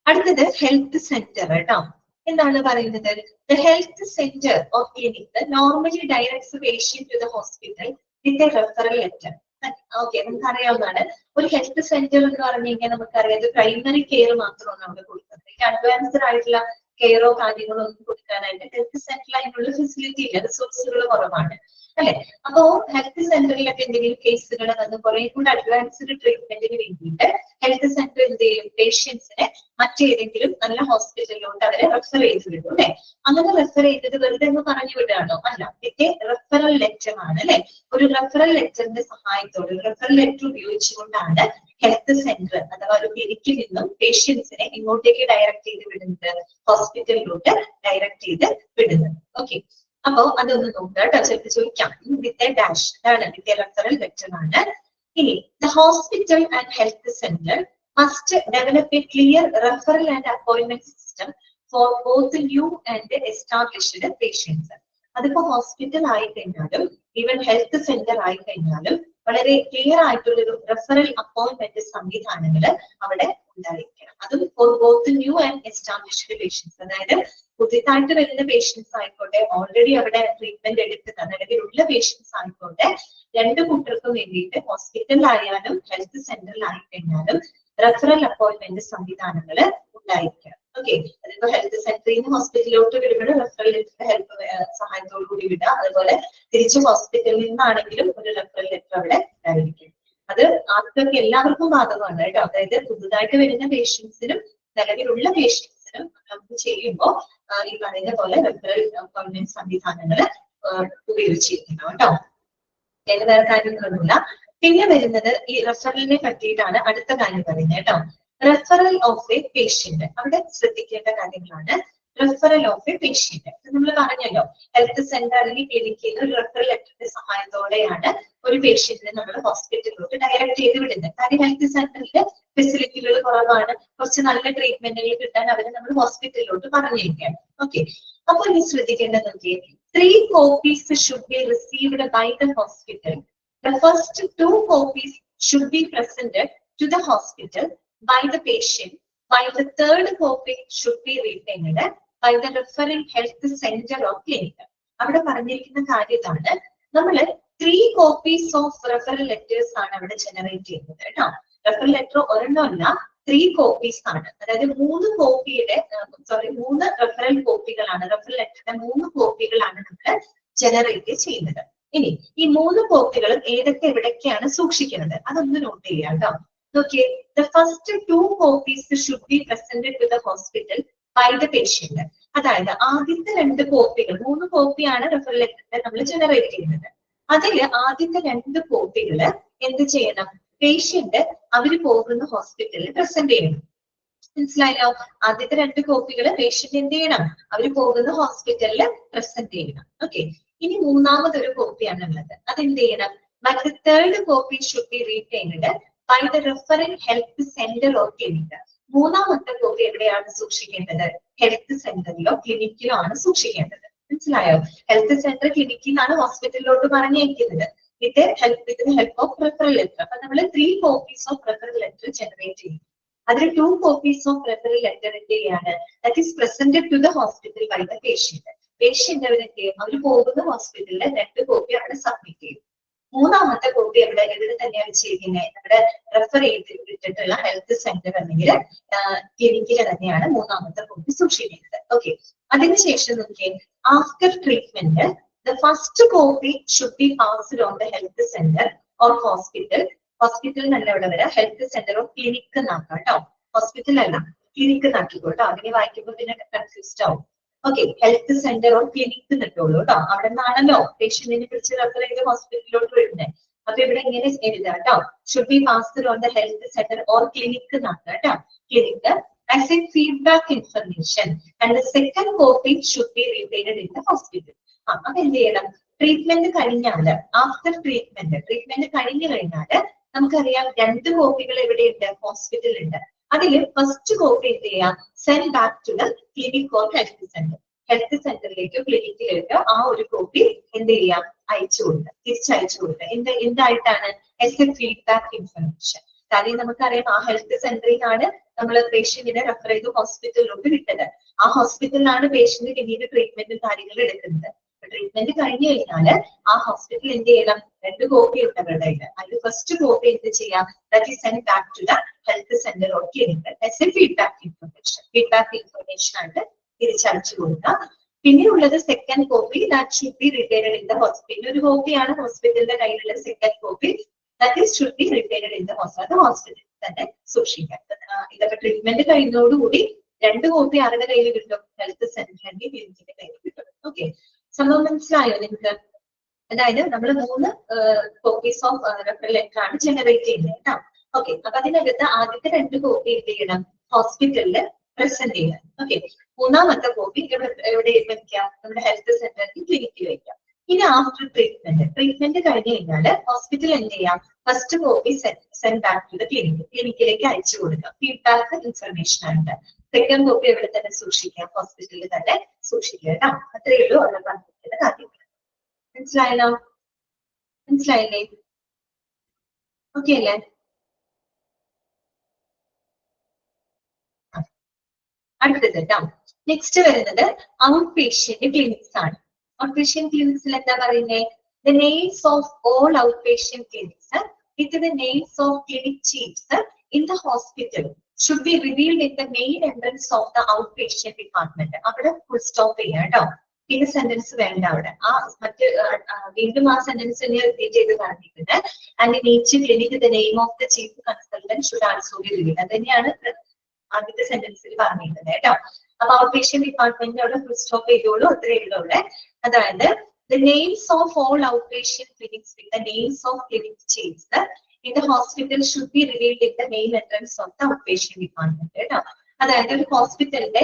അടുത്തത് ഹെൽത്ത് സെന്റർ കേട്ടോ. എന്താണ് പറയുന്നത്? The health center or clinic normally directs the patient to the hospital with a referral letter. Okay, നമുക്കറിയാവുന്നതാണ്. ഒരു ഹെൽത്ത് സെന്റർ എന്ന് പറഞ്ഞു കഴിഞ്ഞാൽ നമുക്കറിയാം പ്രൈമറി കെയർ മാത്രമാണ് അവിടെ കൊടുക്കുന്നത്. അഡ്വാൻസ്ഡ് ആയിട്ടുള്ള കെയറോ കാര്യങ്ങളോ ഒന്നും കൊടുക്കാനായിട്ട് ഹെൽത്ത് സെന്ററിൽ അതിനുള്ള ഫെസിലിറ്റി ഇല്ല, റിസോഴ്സുകൾ കുറവാണ് അല്ലെ. അപ്പോ ഹെൽത്ത് സെന്ററിലൊക്കെ എന്തെങ്കിലും കേസുകൾ വന്ന് കുറെ കൂടെ അഡ്വാൻസ്ഡ് ട്രീറ്റ്മെന്റിന് വേണ്ടിയിട്ട് ഹെൽത്ത് സെന്റർ എന്ത് ചെയ്യും? പേഷ്യൻസിനെ മറ്റേതെങ്കിലും നല്ല ഹോസ്പിറ്റലിലോട്ട് അവരെ റെഫർ ചെയ്ത് വിടും അല്ലെ. അങ്ങനെ റെഫർ ചെയ്തത് വെറുതെ ഒന്ന് പറഞ്ഞു വിടുകയാണോ? അല്ല, ഇതിന്റെ റെഫറൽ ലെറ്റർ ആണ് അല്ലെ. ഒരു റെഫറൽ ലെറ്ററിന്റെ സഹായത്തോടെ റെഫറൽ ലെറ്റർ ഉപയോഗിച്ചുകൊണ്ടാണ് ഹെൽത്ത് സെന്റർ അഥവാ ഒരു ക്ലിനിക്കിൽ നിന്നും പേഷ്യൻസിനെ ഇങ്ങോട്ടേക്ക് ഡയറക്ട് ചെയ്ത് വിടുന്നത്, ഹോസ്പിറ്റലിലോട്ട് ഡയറക്ട് ചെയ്ത് വിടുന്നത്. ഓക്കെ, അപ്പോ അതൊന്ന് നോക്കുക കേട്ടോ, ചിലപ്പോൾ ചോദിക്കാം. വിത്ത് എ ഡാഷ്, അതാണ് വിത്ത് എ റെഫറൽ ലെറ്റർ ആണ്. ഇനി the hospital and health centre must develop a clear referral and appointment system for both new and established patients. അതിപ്പോ ഹോസ്പിറ്റൽ ആയി കഴിഞ്ഞാലും ഈവൻ ഹെൽത്ത് സെന്റർ ആയി കഴിഞ്ഞാലും വളരെ ക്ലിയർ ആയിട്ടുള്ള ഒരു റെഫറൽ അപ്പോയിന്റ്മെന്റ് സംവിധാനങ്ങൾ അവിടെ ഉണ്ടായിരിക്കണം. അതും for both new and established patients, അതായത് പുതിയതായിട്ട് വരുന്ന പേഷ്യൻസ് ആയിക്കോട്ടെ, ഓൾറെഡി അവിടെ ട്രീറ്റ്മെന്റ് എടുക്കുന്ന നിലവിലുള്ള പേഷ്യൻസ് ആയിക്കോട്ടെ, രണ്ടു കൂട്ടർക്കും വേണ്ടിയിട്ട് ഹോസ്പിറ്റലിലായാലും ഹെൽത്ത് സെന്ററിലായി കഴിഞ്ഞാലും റെഫറൽ അപ്പോയിന്റ്മെന്റ് സംവിധാനങ്ങൾ ഉണ്ടായിരിക്കണം. ഓക്കെ, അതിപ്പോ ഹെൽത്ത് സെന്ററിൽ നിന്ന് ഹോസ്പിറ്റലിലോട്ട് വിടുമ്പോൾ റെഫറൽ ലെറ്റർ ഹെൽപ്പ് സഹായത്തോടു കൂടി വിടുക. അതുപോലെ തിരിച്ച് ഹോസ്പിറ്റലിൽ നിന്നാണെങ്കിലും ഒരു റെഫറൽ ലെറ്റർ അവിടെ ഉണ്ടായിരിക്കും. അത് ആർക്കൊക്കെ എല്ലാവർക്കും ബാധകമാണ് കേട്ടോ. അതായത് പുതുതായിട്ട് വരുന്ന പേഷ്യൻസിനും നിലവിലുള്ള പേഷ്യൻസിനും നമുക്ക് ചെയ്യുമ്പോൾ ഈ പറയുന്ന പോലെ റെഫറൽ അപ്പോയിന്റ്മെന്റ് സംവിധാനങ്ങൾ ഉപയോഗിച്ചിരിക്കണം കേട്ടോ. വേറെ കാര്യങ്ങളൊന്നുമില്ല. പിന്നെ വരുന്നത് ഈ റെഫറലിനെ പറ്റിയിട്ടാണ് അടുത്ത കാര്യം പറയുന്നത് കേട്ടോ. റെഫറൽ ഓഫ് എ പേഷ്യന്റ്, അവിടെ ശ്രദ്ധിക്കേണ്ട കാര്യങ്ങളാണ്. റെഫറൽ ഓഫ് എ പേഷ്യന്റ് നമ്മൾ പറഞ്ഞല്ലോ, ഹെൽത്ത് സെന്റർ അല്ലെങ്കിൽ ക്ലിനിക്കിൽ ഒരു റെഫറൽ ലെറ്ററിന്റെ സഹായത്തോടെയാണ് ഒരു പേഷ്യന്റിനെ നമ്മൾ ഹോസ്പിറ്റലിലോട്ട് ഡയറക്ട് ചെയ്ത് വിടുന്നത്. കാര്യം ഹെൽത്ത് സെന്ററിൽ ഫെസിലിറ്റികൾ കുറവാണ്, കുറച്ച് നല്ല ട്രീറ്റ്മെന്റുകൾ കിട്ടാൻ അവരെ നമ്മൾ ഹോസ്പിറ്റലിലോട്ട് പറഞ്ഞിരിക്കുകയാണ്. ഓക്കെ, അപ്പൊ ഇനി ശ്രദ്ധിക്കേണ്ടത് നോക്കിയേ, 3 copies should be received by the hospital. The first 2 copies should be presented to the hospital by the patient, while the third copy should be retained by the referring health center or clinic. അവിടെ പറഞ്ഞിരിക്കുന്ന കാര്യം ഇതാണ്, നമ്മള് 3 copies of referral letters ആണ് അവിടെ generate ചെയ്യുന്നത് കേട്ടോ. Referral letter ഒരെണ്ണമല്ല, 3 copies ആണ്. അതായത് 3 റെഫറൽ കോപ്പികളാണ്, റെഫറൽ ലെറ്ററിന്റെ 3 കോപ്പികളാണ് നമ്മൾ ജനറേറ്റ് ചെയ്യുന്നത്. ഇനി ഈ 3 കോപ്പികളും ഏതൊക്കെ എവിടൊക്കെയാണ് സൂക്ഷിക്കുന്നത് അതൊന്ന് നോട്ട് ചെയ്യാം കേട്ടോ. നോക്കിയേ, the first 2 copies should be presented to the hospital by the patient. അതായത് ആദ്യത്തെ 2 കോപ്പികൾ, 3 കോപ്പിയാണ് റെഫറൽ ലെറ്ററിന്റെ നമ്മൾ ജനറേറ്റ് ചെയ്യുന്നത്. അതില് ആദ്യത്തെ 2 കോപ്പികൾ എന്ത് ചെയ്യണം? പേഷ്യന്റ് അവര് പോകുന്ന ഹോസ്പിറ്റലിൽ പ്രസന്റ് ചെയ്യണം. മനസ്സിലായല്ലോ? ആദ്യത്തെ 2 കോപ്പികൾ പേഷ്യന്റ് എന്ത് ചെയ്യണം? അവര് പോകുന്ന ഹോസ്പിറ്റലിൽ പ്രസന്റ് ചെയ്യണം. ഓക്കെ, ഇനി മൂന്നാമതൊരു കോപ്പിയാണ് ഉള്ളത്, അതെന്ത് ചെയ്യണം? But the third copy should be retained by the referring health center or clinic. മൂന്നാമത്തെ കോപ്പി എവിടെയാണ് സൂക്ഷിക്കേണ്ടത്? ഹെൽത്ത് സെന്ററിലോ ക്ലിനിക്കിലോ ആണ് സൂക്ഷിക്കേണ്ടത്. മനസ്സിലായോ? ഹെൽത്ത് സെന്റർ ക്ലിനിക്കിലാണ് ഹോസ്പിറ്റലിലോട്ട് പറഞ്ഞയക്കുന്നത് with help of referral letter. അപ്പൊ നമ്മൾ 3 copies of referral letter generate ചെയ്യും. അതിൽ 2 copies ഓഫ് റെഫറൽ ലെറ്റർ എന്ത് ചെയ്യാണ്? That is presented to the hospital by the patient. Patient അവരെന്ത് ചെയ്യും? അവർ പോകുന്ന ഹോസ്പിറ്റലിൽ 2 കോപ്പി അവിടെ സബ്മിറ്റ് ചെയ്യും. മൂന്നാമത്തെ കോപ്പി എവിടെ തന്നെയാണ് ചെയ്യുന്നത്? നമ്മുടെ റെഫർ ചെയ്തിട്ടുള്ള ഹെൽത്ത് സെന്റർ അല്ലെങ്കിൽ ക്ലിനിക്കിൽ തന്നെയാണ് മൂന്നാമത്തെ കോപ്പി സൂക്ഷിക്കുന്നത്. ഓക്കെ, അതിനുശേഷം നോക്കിയേ, after treatment the first copy should be passed on the health center or hospital. Hospital നല്ല ഇവിടെ വരാം, ഹെൽത്ത് സെന്റർ ഓർ ക്ലിനിക്ക് എന്നാക്കാം കേട്ടോ. ഹോസ്പിറ്റൽ അല്ല, ക്ലിനിക്ക് എന്നാക്കിക്കോട്ടോ, അങ്ങനെ വായിക്കുമ്പോൾ പിന്നെ കൺഫ്യൂസ്ഡ് ആവും. Okay, health centre or clinic നിട്ടുള്ളൂ കേട്ടോ. അവിടെ നിന്നാണല്ലോ പേഷ്യന്റിനെ പിടിച്ച് റെഫർ ചെയ്ത് ഹോസ്പിറ്റലിലോട്ട് വരുന്നത്. അപ്പൊ ഇവിടെ ഇങ്ങനെ എഴുതാം കേട്ടോ, should be passed on the health centre or clinic എന്നാക്കാം കേട്ടോ. Clinic as a feedback information and the second copy should be retained in the hospital. അപ്പൊ എന്ത് ചെയ്യണം? ട്രീറ്റ്മെന്റ് കഴിഞ്ഞാല്, ആഫ്റ്റർ ട്രീറ്റ്മെന്റ് കഴിഞ്ഞു കഴിഞ്ഞാല് നമുക്കറിയാം 2 കോപ്പികൾ എവിടെയുണ്ട്? ഹോസ്പിറ്റലുണ്ട്. അതിൽ ഫസ്റ്റ് കോപ്പി എന്ത് ചെയ്യാം? Send back to the clinic or health centre. Health സെന്ററിലേക്കോ ക്ലിനിക്കിലേക്കോ ആ ഒരു കോപ്പി എന്ത് ചെയ്യാം? അയച്ചു കൊടുക്കുക, തിരിച്ചയച്ചു കൊടുക്കുക. എന്തായിട്ടാണ്? As a feedback information. കാര്യം നമുക്കറിയാം ആ ഹെൽത്ത് സെന്ററിൽ നിന്നാണ് നമ്മൾ പേഷ്യന്റിനെ റെഫർ ചെയ്ത് ഹോസ്പിറ്റലിലോട്ട് വിട്ടത്. ആ ഹോസ്പിറ്റലിലാണ് പേഷ്യന്റ് പിന്നീട് ട്രീറ്റ്മെന്റും കാര്യങ്ങളും എടുക്കുന്നത്. ട്രീറ്റ്മെന്റ് കഴിഞ്ഞു കഴിഞ്ഞാല് ആ ഹോസ്പിറ്റൽ എന്ത് ചെയ്യണം, 2 കോപ്പി ഉണ്ട് അവരുടെ കയ്യിൽ. അതിൽ ഫസ്റ്റ് കോപ്പി എന്ത് ചെയ്യാം, that is send back to the health centre or clinic as a feedback information ആയിട്ട് തിരിച്ചയച്ചു കൊടുക്കുക. പിന്നെ ഉള്ളത് second copy, that should be returned in the hospital. ഒരു കോപ്പിയാണ് ഹോസ്പിറ്റലിന്റെ കയ്യിലുള്ള second copy, that is should be returned in the hospital. അത് ഹോസ്പിറ്റലിൽ തന്നെ സൂക്ഷിക്കാം. ഇതൊക്കെ ട്രീറ്റ്മെന്റ് കഴിയുന്നതോടുകൂടി 2 കോപ്പി ആരുടെ കയ്യിൽ കിട്ടും, ഹെൽത്ത് സെന്ററിന്റെ ക്ലിനിക്കിന്റെ കയ്യിൽ കിട്ടും. ഓക്കെ, സംഭവം മനസ്സിലായോ നിങ്ങൾക്ക്? അതായത് നമ്മൾ 3 കോപ്പീസ് ഓഫ് റെഫറൽ ലെറ്റർ ആണ് ജനറേറ്റ് ചെയ്യുന്നത് കേട്ടോ. ഓക്കെ, അപ്പൊ അതിനകത്ത് ആദ്യത്തെ 2 കോപ്പി എന്ത് ചെയ്യണം, ഹോസ്പിറ്റലിൽ പ്രസന്റ് ചെയ്യണം. ഓക്കെ, 3ാമത്തെ കോപ്പി എവിടെ വെക്കാം, നമ്മുടെ ഹെൽത്ത് സെന്ററിൽ ക്ലിനിക്കിൽ വെക്കാം. ഇനി ആഫ്റ്റർ ട്രീറ്റ്മെന്റ് കഴിഞ്ഞ് കഴിഞ്ഞാല് ഹോസ്പിറ്റൽ എന്ത് ചെയ്യാം, first copy send back to the ക്ലിനിക്കിലേക്ക് അയച്ചു കൊടുക്കാം. ഫീഡ്ബാക്ക് ഇൻഫർമേഷൻ ആയിട്ട്. സെക്കൻഡ് കോപ്പി എവിടെ തന്നെ സൂക്ഷിക്കാം, ഹോസ്പിറ്റലിൽ തന്നെ സൂക്ഷിക്കുക കേട്ടോ. അത്രയേ ഉള്ളൂ അവിടെ പറഞ്ഞിരിക്കുന്ന കാര്യങ്ങൾ. മനസ്സിലായല്ലോ? മനസ്സിലായില്ലേ? ഓക്കെ അല്ലേ? അടുത്തത് കേട്ടോ, നെക്സ്റ്റ് വരുന്നത് ഔട്ട് പേഷ്യന്റ് ക്ലിനിക്സ് ആണ്. ഔട്ട് പേഷ്യന്റ് ക്ലിനിക്സിൽ എന്താ പറയുന്നത്, the names of all outpatient clinics with the names of clinic chiefs in the hospital should be revealed in the main entrance of the outpatient department. അവിടെ full stop ചെയ്യാം കേട്ടോ, പിന്നെ sentence വേണ്ട അവിടെ. ആ മറ്റ് വീണ്ടും ആ സെന്റൻസ് തന്നെ റിപ്പീറ്റ് ചെയ്ത് കാണിക്കുന്നത്. And in each clinic the name of the chief consultant should also be revealed. അത് തന്നെയാണ് ആദ്യത്തെ സെന്റൻസിൽ പറഞ്ഞിരിക്കുന്നത് കേട്ടോ. അപ്പൊ ഔട്ട് പേഷ്യന്റ് ഡിപ്പാർട്ട്മെന്റ് അവിടെ ഫുൾ സ്റ്റോപ്പ് ചെയ്തോളൂ, അത്രയേ ഉള്ളൂ അവിടെ. അതായത് the names of all outpatient clinics with the names of clinic chiefs in the hospital should be revealed in the main entrance of the outpatient department കേട്ടോ. അതായത് ഒരു ഹോസ്പിറ്റലിന്റെ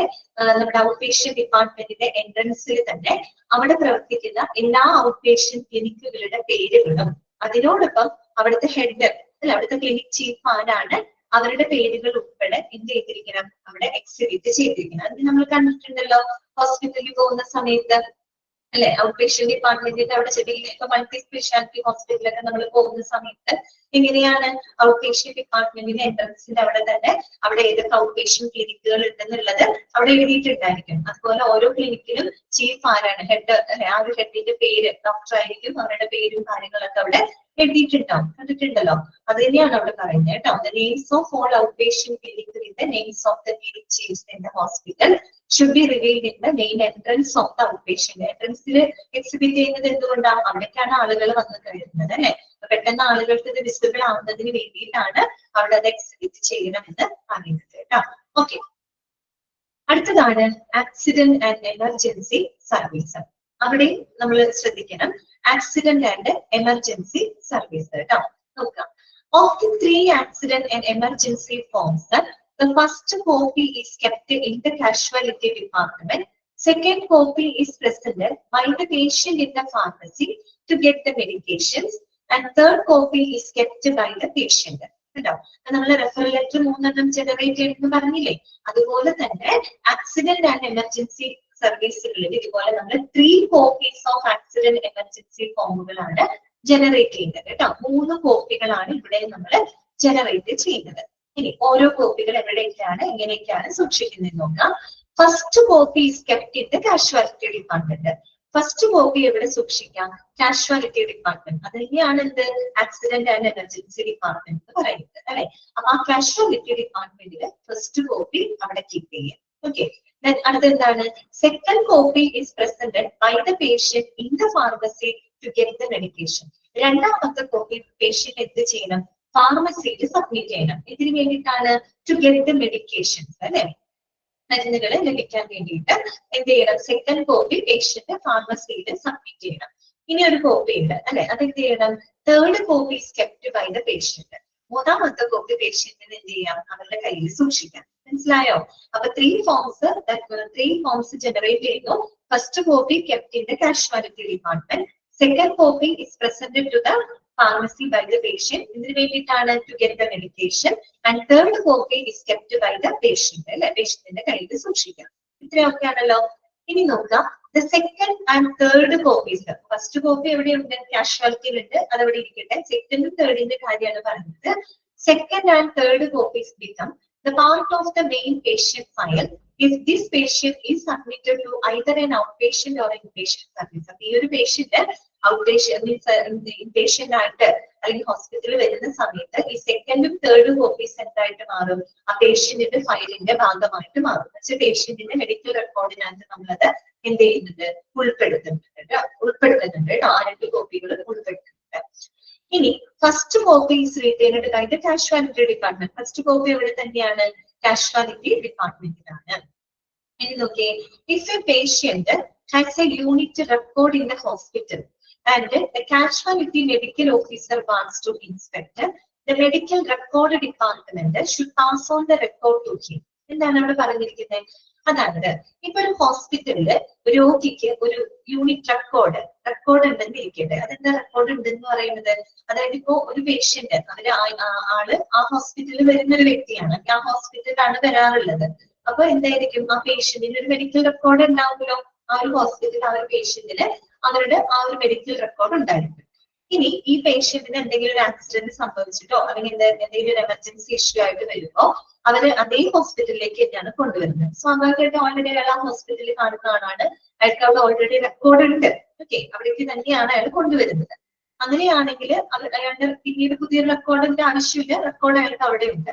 നമ്മുടെ ഔട്ട് പേഷ്യന്റ് ഡിപ്പാർട്ട്മെന്റിന്റെ എൻട്രൻസിൽ തന്നെ അവിടെ പ്രവർത്തിക്കുന്ന എല്ലാ ഔട്ട് പേഷ്യന്റ് ക്ലിനിക്കുകളുടെ പേരുകളും അതിനോടൊപ്പം അവിടുത്തെ ഹെഡ് അല്ല അവിടുത്തെ ക്ലിനിക് ചീഫ് ആരാണ് അവരുടെ പേരുകൾ ഉൾപ്പെടെ എന്ത് ചെയ്തിരിക്കണം, അവിടെ എക്സിബിറ്റ് ചെയ്തിരിക്കണം. അത് നമ്മൾ കണ്ടിട്ടുണ്ടല്ലോ ഹോസ്പിറ്റലിൽ പോകുന്ന സമയത്ത് അല്ലെ. ഔട്ട് പേഷ്യന്റ് ഡിപ്പാർട്ട്മെന്റിന്റെ അവിടെ ഇപ്പൊ മൾട്ടി സ്പെഷ്യാലിറ്റി ഹോസ്പിറ്റലൊക്കെ നമ്മൾ പോകുന്ന സമയത്ത് എങ്ങനെയാണ് ഔട്ട് പേഷ്യന്റ് ഡിപ്പാർട്ട്മെന്റിന്റെ എൻട്രൻസിന്റെ അവിടെ തന്നെ അവിടെ ഏതൊക്കെ ഔട്ട് പേഷ്യന്റ് ക്ലിനിക്കുകൾ ഉണ്ടെന്നുള്ളത് അവിടെ എഴുതിയിട്ടുണ്ടായിരിക്കും. അതുപോലെ ഓരോ ക്ലിനിക്കിലും ചീഫ് ആരാണ്, ഹെഡ് അല്ലെ, ആ ഒരു ഹെഡിന്റെ പേര് ഡോക്ടർ ആയിരിക്കും, അവരുടെ പേരും കാര്യങ്ങളൊക്കെ അവിടെ എഴുതിയിട്ടുണ്ടാവും, കണ്ടിട്ടുണ്ടല്ലോ. അത് തന്നെയാണ് അവിടെ പറയുന്നത് കേട്ടോ. The names of all outpatient clinic with the names of the clinic chiefs in the hospital should be revealed in the main entrance of the outpatient. എൻട്രൻസിൽ എക്സിബിറ്റ് ചെയ്യുന്നത് എന്തുകൊണ്ടാണ്, അവിടേക്കാണ് ആളുകൾ വന്ന് കഴിയുന്നത് അല്ലെ. പെട്ടെന്ന് ആളുകൾക്ക് ഇത് വിസിബിൾ ആവുന്നതിന് വേണ്ടിയിട്ടാണ് അവിടെ അത് എക്സിബിറ്റ് ചെയ്യണമെന്ന് പറയുന്നത് കേട്ടോ. ഓക്കെ, അടുത്തതാണ് ആക്സിഡന്റ് ആൻഡ് എമർജൻസി സർവീസ്. അവിടെ നമ്മൾ ശ്രദ്ധിക്കണം, ആക്സിഡന്റ് ആൻഡ് എമർജൻസി സർവീസ് കേട്ടോ. നോക്കാം, of the 3 accident and emergency forms, the first copy is kept in the casualty department. Second copy is presented by the patient in the pharmacy to get the medications, and third copy is kept by the patient. നമ്മൾ referral letter 3 generate ചെയ്തെന്ന് പറഞ്ഞില്ലേ, അതുപോലെ തന്നെ accident and emergency സർവീസുകളിൽ ഇതുപോലെ നമ്മൾ 3 copies of accident emergency ഫോമുകളാണ് generate ചെയ്യുന്നത് കേട്ടോ. 3 കോപ്പികളാണ് ഇവിടെ നമ്മൾ ജനറേറ്റ് ചെയ്യുന്നത്. ഇനി ഓരോ കോപ്പികൾ എവിടേക്കാണ് എങ്ങനെയൊക്കെയാണ് സൂക്ഷിക്കുന്നത് നോക്കാം. First copy is kept in the casualty department. First copy എവിടെ സൂക്ഷിക്കാം, കാഷ്വാലിറ്റി ഡിപ്പാർട്ട്മെന്റ്. അത് തന്നെയാണ് എന്ത് ആക്സിഡന്റ് ആൻഡ് എമർജൻസി ഡിപ്പാർട്ട്മെന്റ് എന്ന് പറയുന്നത് അല്ലെ. അപ്പൊ ആ കാഷ്വാലിറ്റി ഡിപ്പാർട്ട്മെന്റില് ഫസ്റ്റ് കോപ്പി അവിടെ കീപ്പ് ചെയ്യാം. ഓക്കെ, അടുത്തെന്താണ്, second copy is presented by the patient in the pharmacy to get the medication. രണ്ടാമത്തെ കോപ്പി പേഷ്യന്റ് എന്ത് ചെയ്യണം, ഫാർമസിയിൽ സബ്മിറ്റ് ചെയ്യണം. ഇതിന് വേണ്ടിയിട്ടാണ് ടു ഗെറ്റ് ദ മെഡിക്കേഷൻസ് അല്ലെ, മരുന്നുകൾ ലഭിക്കാൻ വേണ്ടിയിട്ട് എന്ത് ചെയ്യണം, സെക്കൻഡ് കോപ്പി പേഷ്യന്റ് ഫാർമസിയിൽ സബ്മിറ്റ് ചെയ്യണം. ഇനി ഒരു കോപ്പി ഉണ്ട് അല്ലെ, അത് എന്ത് ചെയ്യണം, third copy is kept by the patient. 3ാമത്തെ കോപ്പി പേഷ്യന്റിന് എന്ത് ചെയ്യാം, അവരുടെ കയ്യിൽ സൂക്ഷിക്കാം. മനസ്സിലായോ? അപ്പൊ 3 ഫോംസ് ജനറേറ്റ് ചെയ്യുന്നു. First copy kept in the casualty department. Second copy is presented to the pharmacy by the patient. ഇതിന് വേണ്ടിയിട്ടാണ് to get the medication. And third copy is kept by the patient. അല്ലെ, പേഷ്യന്റിന്റെ കയ്യിൽ സൂക്ഷിക്കാം. ഇത്രയൊക്കെ ആണല്ലോ. ഇനി നോക്കാം, the second and third copies. First copy എവിടെയുണ്ട്, കാഷ്വാലിറ്റിയിലുണ്ട്, അതവിടെ ഇരിക്കട്ടെ. സെക്കൻഡും തേർഡിന്റെ കാര്യമാണ് പറയുന്നത്. Second and third copies become the part of the main patient file if this patient is submitted to either an outpatient or inpatient service. അപ്പൊ ഈ ഒരു patient outpatient means inpatient ആയിട്ട് അല്ലെങ്കിൽ ഹോസ്പിറ്റലിൽ വരുന്ന സമയത്ത് ഈ സെക്കൻഡും തേർഡും കോപ്പീസ് എന്തായിട്ട് മാറും? ആ പേഷ്യന്റിന്റെ ഫയലിന്റെ ഭാഗമായിട്ട് മാറും. പക്ഷെ പേഷ്യന്റിന്റെ മെഡിക്കൽ റെക്കോർഡിനകത്ത് നമ്മളത് എന്ത് ചെയ്യുന്നുണ്ട്? ഉൾപ്പെടുത്തുന്നുണ്ട് കേട്ടോ. ആ 2 കോപ്പികൾ ഉൾപ്പെടുത്തുന്നുണ്ട്. ഇനി first copy is returned by the casualty department. First copy എവിടെ തന്നെയാണ്? കാഷ്വാലിറ്റി ഡിപ്പാർട്ട്മെന്റിലാണ്. ഇനി നോക്കിയേ, if a patient has a unit record in the hospital and the casualty medical officer wants to inspect, the medical record department should pass on the record to him. എന്താണ് അവിടെ പറഞ്ഞിരിക്കുന്നത്? അതായത് ഇപ്പൊ ഒരു ഹോസ്പിറ്റലില് രോഗിക്ക് ഒരു യൂണിറ്റ് റെക്കോർഡ് ഉണ്ടെന്ന് ഇരിക്കട്ടെ. അതെന്താ റെക്കോർഡ് ഉണ്ടെന്ന് പറയുന്നത്? അതായത് ഇപ്പോ ഒരു പേഷ്യന്റ് ആള് ആ ഹോസ്പിറ്റലിൽ വരുന്ന ഒരു വ്യക്തിയാണ്, ആ ഹോസ്പിറ്റലിലാണ് വരാറുള്ളത്. അപ്പൊ എന്തായിരിക്കും? ആ പേഷ്യന്റിന് ഒരു മെഡിക്കൽ റെക്കോർഡ് ഉണ്ടാവുമല്ലോ. ആ ഒരു ഹോസ്പിറ്റലിൽ ആ ഒരു പേഷ്യന്റിന് അവരുടെ ആ ഒരു മെഡിക്കൽ റെക്കോർഡ് ഉണ്ടായിരിക്കും. ഇനി ഈ പേഷ്യന്റിന് എന്തെങ്കിലും ഒരു ആക്സിഡന്റ് സംഭവിച്ചിട്ടോ അല്ലെങ്കിൽ എന്തെങ്കിലും ഒരു എമർജൻസി ഇഷ്യൂ ആയിട്ട് വരുമ്പോ അവര് അതേ ഹോസ്പിറ്റലിലേക്ക് തന്നെയാണ് കൊണ്ടുവരുന്നത്. സ്വാഭാവികമായിട്ട് ഓൾറെഡി അയാൾ ആ ഹോസ്പിറ്റലിൽ കാണുന്ന ആളാണ്, അയാൾക്ക് അവിടെ ഓൾറെഡി റെക്കോർഡ് ഉണ്ട്. ഓക്കെ, അവിടേക്ക് തന്നെയാണ് അയാൾ കൊണ്ടുവരുന്നത്. അങ്ങനെയാണെങ്കിൽ അയാളുടെ പിന്നീട് പുതിയ റെക്കോർഡിന്റെ ആവശ്യമില്ല, റെക്കോർഡ് അയാൾക്ക് അവിടെ ഉണ്ട്.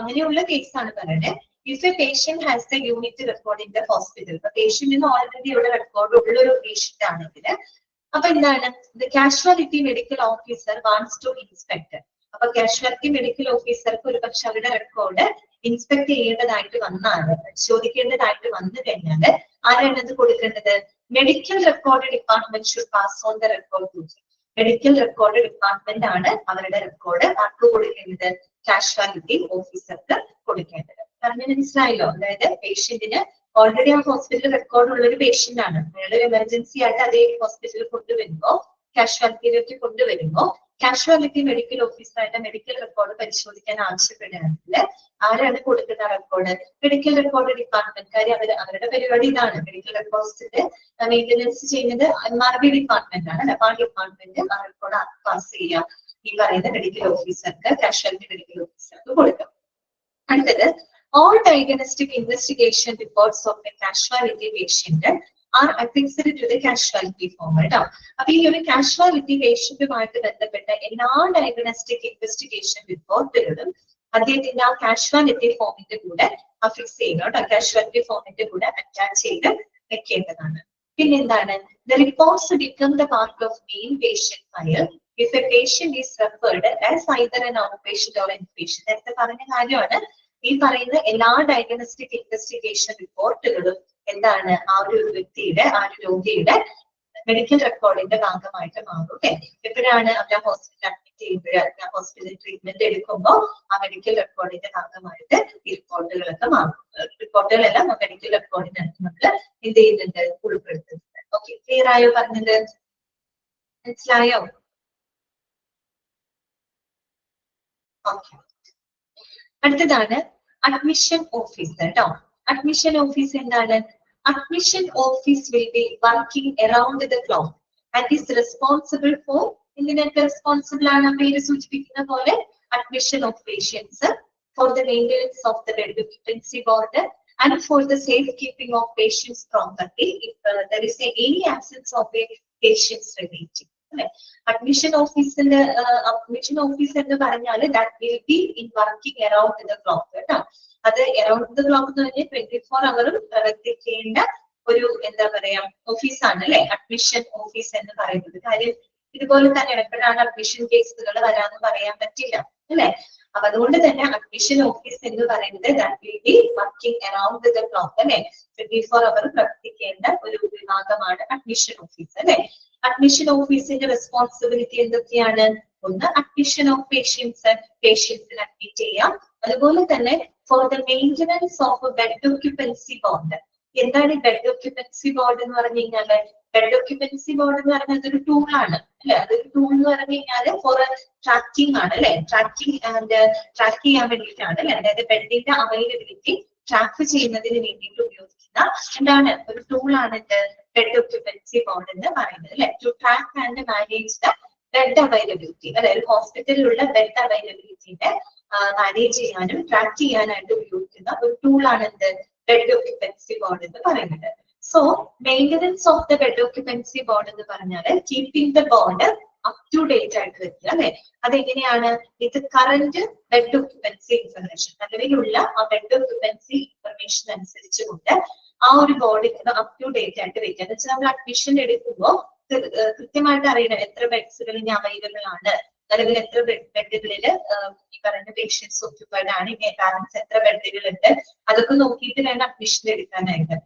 അങ്ങനെയുള്ള കേസാണ് പറയുന്നത്. If a patient has the unit record in the hospital, the patient is already ഇവിടെ റെക്കോർഡ് ഉള്ള ഒരു പേഷ്യന്റ് ആണെങ്കിൽ അപ്പൊ എന്താണ്? The casualty medical officer wants to inspect. അപ്പൊ കാഷ്വാലിറ്റി മെഡിക്കൽ ഓഫീസർക്ക് ഒരു പക്ഷെ അവരുടെ റെക്കോർഡ് ഇൻസ്പെക്ട് ചെയ്യേണ്ടതായിട്ട് പരിശോധിക്കേണ്ടതായിട്ട് വന്നു കഴിഞ്ഞാൽ ആരാണ് അത് കൊടുക്കേണ്ടത്? Medical record department should pass on the record to him. Medical record department ആണ് അവരുടെ റെക്കോർഡ് ആർക്ക് കൊടുക്കേണ്ടത്? കാഷ്വാലിറ്റി ഓഫീസർക്ക് കൊടുക്കേണ്ടത്. പറഞ്ഞ് മനസ്സിലായല്ലോ? അതായത് പേഷ്യന്റിന് ഓൾറെഡി ആ ഹോസ്പിറ്റലിൽ റെക്കോർഡ് ഉള്ള ഒരു പേഷ്യന്റ് ആണ്, അയാളൊരു എമർജൻസി ആയിട്ട് അതേ ഹോസ്പിറ്റലിൽ കൊണ്ടുവരുമ്പോ കാഷ്വാലിറ്റിയിലേക്ക് കൊണ്ടുവരുമ്പോ കാഷ്വാലിറ്റി മെഡിക്കൽ ഓഫീസറായിട്ട് മെഡിക്കൽ റെക്കോർഡ് പരിശോധിക്കാൻ ആവശ്യപ്പെടുകയാണെങ്കിൽ ആരാണ് കൊടുക്കുന്ന റെക്കോർഡ്? Medical record department. കാര്യം അവരുടെ പരിപാടി ഇതാണ്. മെഡിക്കൽ റെക്കോർഡ്സിന്റെ മെയിന്റനൻസ് ചെയ്യുന്നത് MRB ഡിപ്പാർട്ട്മെന്റ് ആണ്. അപ്പൊ ആ ഡിപ്പാർട്ട്മെന്റ് ആ റെക്കോർഡ് പാസ് ചെയ്യാം ഈ പറയുന്ന മെഡിക്കൽ ഓഫീസർക്ക്, കാഷ്വാലിറ്റി മെഡിക്കൽ ഓഫീസർക്ക് കൊടുക്കും. അടുത്തത്, all diagnostic investigation reports of a casualty patient are affixed to the casualty form. കേട്ടോ. അപ്പൊ ഈ ഒരു കാഷ്വാലിറ്റി പേഷ്യന്റുമായിട്ട് ബന്ധപ്പെട്ട എല്ലാ ഡയഗ്നോസ്റ്റിക് ഇൻവെസ്റ്റിഗേഷൻ റിപ്പോർട്ടുകളും അദ്ദേഹത്തിന്റെ ആ കാഷ്വാലിറ്റി ഫോമിന്റെ കൂടെ അഫിക്സ് ചെയ്യണം കേട്ടോ. കാഷ്വാലിറ്റി ഫോമിന്റെ കൂടെ അറ്റാച്ച് ചെയ്ത് വെക്കേണ്ടതാണ്. പിന്നെന്താണ്? The reports become the part of main patient file if a patient is referred as either an outpatient or inpatient. നേരത്തെ പറഞ്ഞ കാര്യമാണ്. ഈ പറയുന്ന എല്ലാ ഡയഗ്നോസ്റ്റിക് ഇൻവെസ്റ്റിഗേഷൻ റിപ്പോർട്ടുകളും എന്താണ്? ആ ഒരു വ്യക്തിയുടെ, ആ ഒരു രോഗിയുടെ മെഡിക്കൽ റെക്കോർഡിന്റെ ഭാഗമായിട്ട് മാറും. ഓക്കെ, എപ്പോഴാണ് അവരെ ഹോസ്പിറ്റൽ അഡ്മിറ്റ് ചെയ്യുമ്പോൾ, ഹോസ്പിറ്റൽ ട്രീറ്റ്മെന്റ് എടുക്കുമ്പോൾ ആ മെഡിക്കൽ റെക്കോർഡിന്റെ ഭാഗമായിട്ട് ഈ റിപ്പോർട്ടുകളൊക്കെ മാറും. റിപ്പോർട്ടുകളെല്ലാം ആ മെഡിക്കൽ റെക്കോർഡിനകത്ത് നമ്മൾ എന്ത് ചെയ്യുന്നുണ്ട്? ഉൾപ്പെടുത്തുന്നുണ്ട്. ഓക്കെ, ക്ലിയർ ആയോ? പറഞ്ഞത് മനസ്സിലായോ? ഓക്കെ, അടുത്തതാണ് അഡ്മിഷൻ ഓഫീസ് കേട്ടോ. അഡ്മിഷൻ ഓഫീസ് എന്താണ്? Admission office will be working around the clock and is responsible for, ഇതിനൊക്കെ റെസ്പോൺസിബിൾ ആണ് പേര് സൂചിപ്പിക്കുന്ന പോലെ, admission of patients, for the maintenance of the bed occupancy board and for the safe keeping of patients property if there is any absence of a patients relative. Admission ഓഫീസിന്റെ admission office എന്ന് പറഞ്ഞാൽ that will be in working around the clock കേട്ടോ. അത് around the clock എന്ന് പറഞ്ഞാൽ 24 ഹവറും പ്രവർത്തിക്കേണ്ട ഒരു എന്താ പറയാ ഓഫീസാണ് അല്ലെ അഡ്മിഷൻ ഓഫീസ് എന്ന് പറയുന്നത്. കാര്യം ഇതുപോലെ തന്നെ എപ്പോഴാണ് അഡ്മിഷൻ കേസുകൾ വരാന്ന് പറയാൻ പറ്റില്ല അല്ലെ. അപ്പൊ അതുകൊണ്ട് തന്നെ അഡ്മിഷൻ ഓഫീസ് എന്ന് പറയുന്നത് that will be working around the clock അല്ലെ. 24 അവർ പ്രവർത്തിക്കേണ്ട ഒരു വിഭാഗമാണ് അഡ്മിഷൻ ഓഫീസ് അല്ലെ. അഡ്മിഷൻ ഓഫീസിന്റെ റെസ്പോൺസിബിലിറ്റി എന്തൊക്കെയാണ്? ഒന്ന്, അഡ്മിഷൻ ഓഫ് പേഷ്യൻസിനെ അഡ്മിറ്റ് ചെയ്യാം. അതുപോലെ തന്നെ for the maintenance of bed occupancy board. എന്താണ് ഈ ബെഡ് ഒക്യുപ്പൻസി ബോർഡ് എന്ന് പറഞ്ഞു കഴിഞ്ഞാല്? ബെഡ് ഒക്യുപ്പൻസി ബോർഡ് എന്ന് പറഞ്ഞാൽ അതൊരു ടൂളാണ് അല്ലെ. അതൊരു ടൂൾ എന്ന് പറഞ്ഞു കഴിഞ്ഞാല് ഫോർ ട്രാക്കിംഗ് ആണ് അല്ലെ. ട്രാക്ക് ചെയ്യാൻ വേണ്ടിയിട്ടാണ് അല്ലെ. അതായത് ബെഡിന്റെ അവൈലബിലിറ്റി ട്രാക്ക് ചെയ്യുന്നതിന് വേണ്ടിയിട്ട് ഉപയോഗിക്കുന്ന എന്താണ് ഒരു ടൂളാണ് ബെഡ് ഒക്യുപ്പൻസി ബോർഡ് എന്ന് പറയുന്നത് അല്ലെ. To track and manage the bed availability അല്ലെ. ഒരു ഹോസ്പിറ്റലിലുള്ള ബെഡ് അവൈലബിലിറ്റിന്റെ മാനേജ് ചെയ്യാനും ട്രാക്ക് ചെയ്യാനായിട്ട് ഉപയോഗിക്കുന്ന ഒരു ടൂളാണ് എന്ത് ബെഡ് ഓക്യുപ്പൻസി ബോർഡ് എന്ന് പറയുന്നത്. So maintenance of the bed occupancy board എന്ന് പറഞ്ഞാൽ keeping the board up to date ആയിട്ട് വെക്കുക അല്ലെ. അതെങ്ങനെയാണ്? ഇത് കറന്റ് ബെഡ് ഓക്യുപ്പൻസി ഇൻഫർമേഷൻ, നിലവിലുള്ള ആ ബെഡ് ഓക്യുപ്പൻസി ഇൻഫർമേഷൻ അനുസരിച്ചുകൊണ്ട് ആ ഒരു ബോർഡ് അപ് ടു ഡേറ്റ് ആയിട്ട് വെക്കുക. എന്ന് വെച്ചാൽ നമ്മൾ അഡ്മിഷൻ എടുക്കുമ്പോൾ കൃത്യമായിട്ട് അറിയണം എത്ര ബെഡ്സുകൾ ഇനി അവൈലബിൾ ആണ്, നിലവിൽ എത്ര ബെഡുകളിൽ ഈ പറയുന്ന പേഷ്യൻസ് ഓക്യുപ്പൈഡ് ആണ്, ഇനി ബാലൻസ് എത്ര ബെഡുകളുണ്ട്, അതൊക്കെ നോക്കിയിട്ട് വേണം അഡ്മിഷൻ എടുക്കാനായിട്ട്.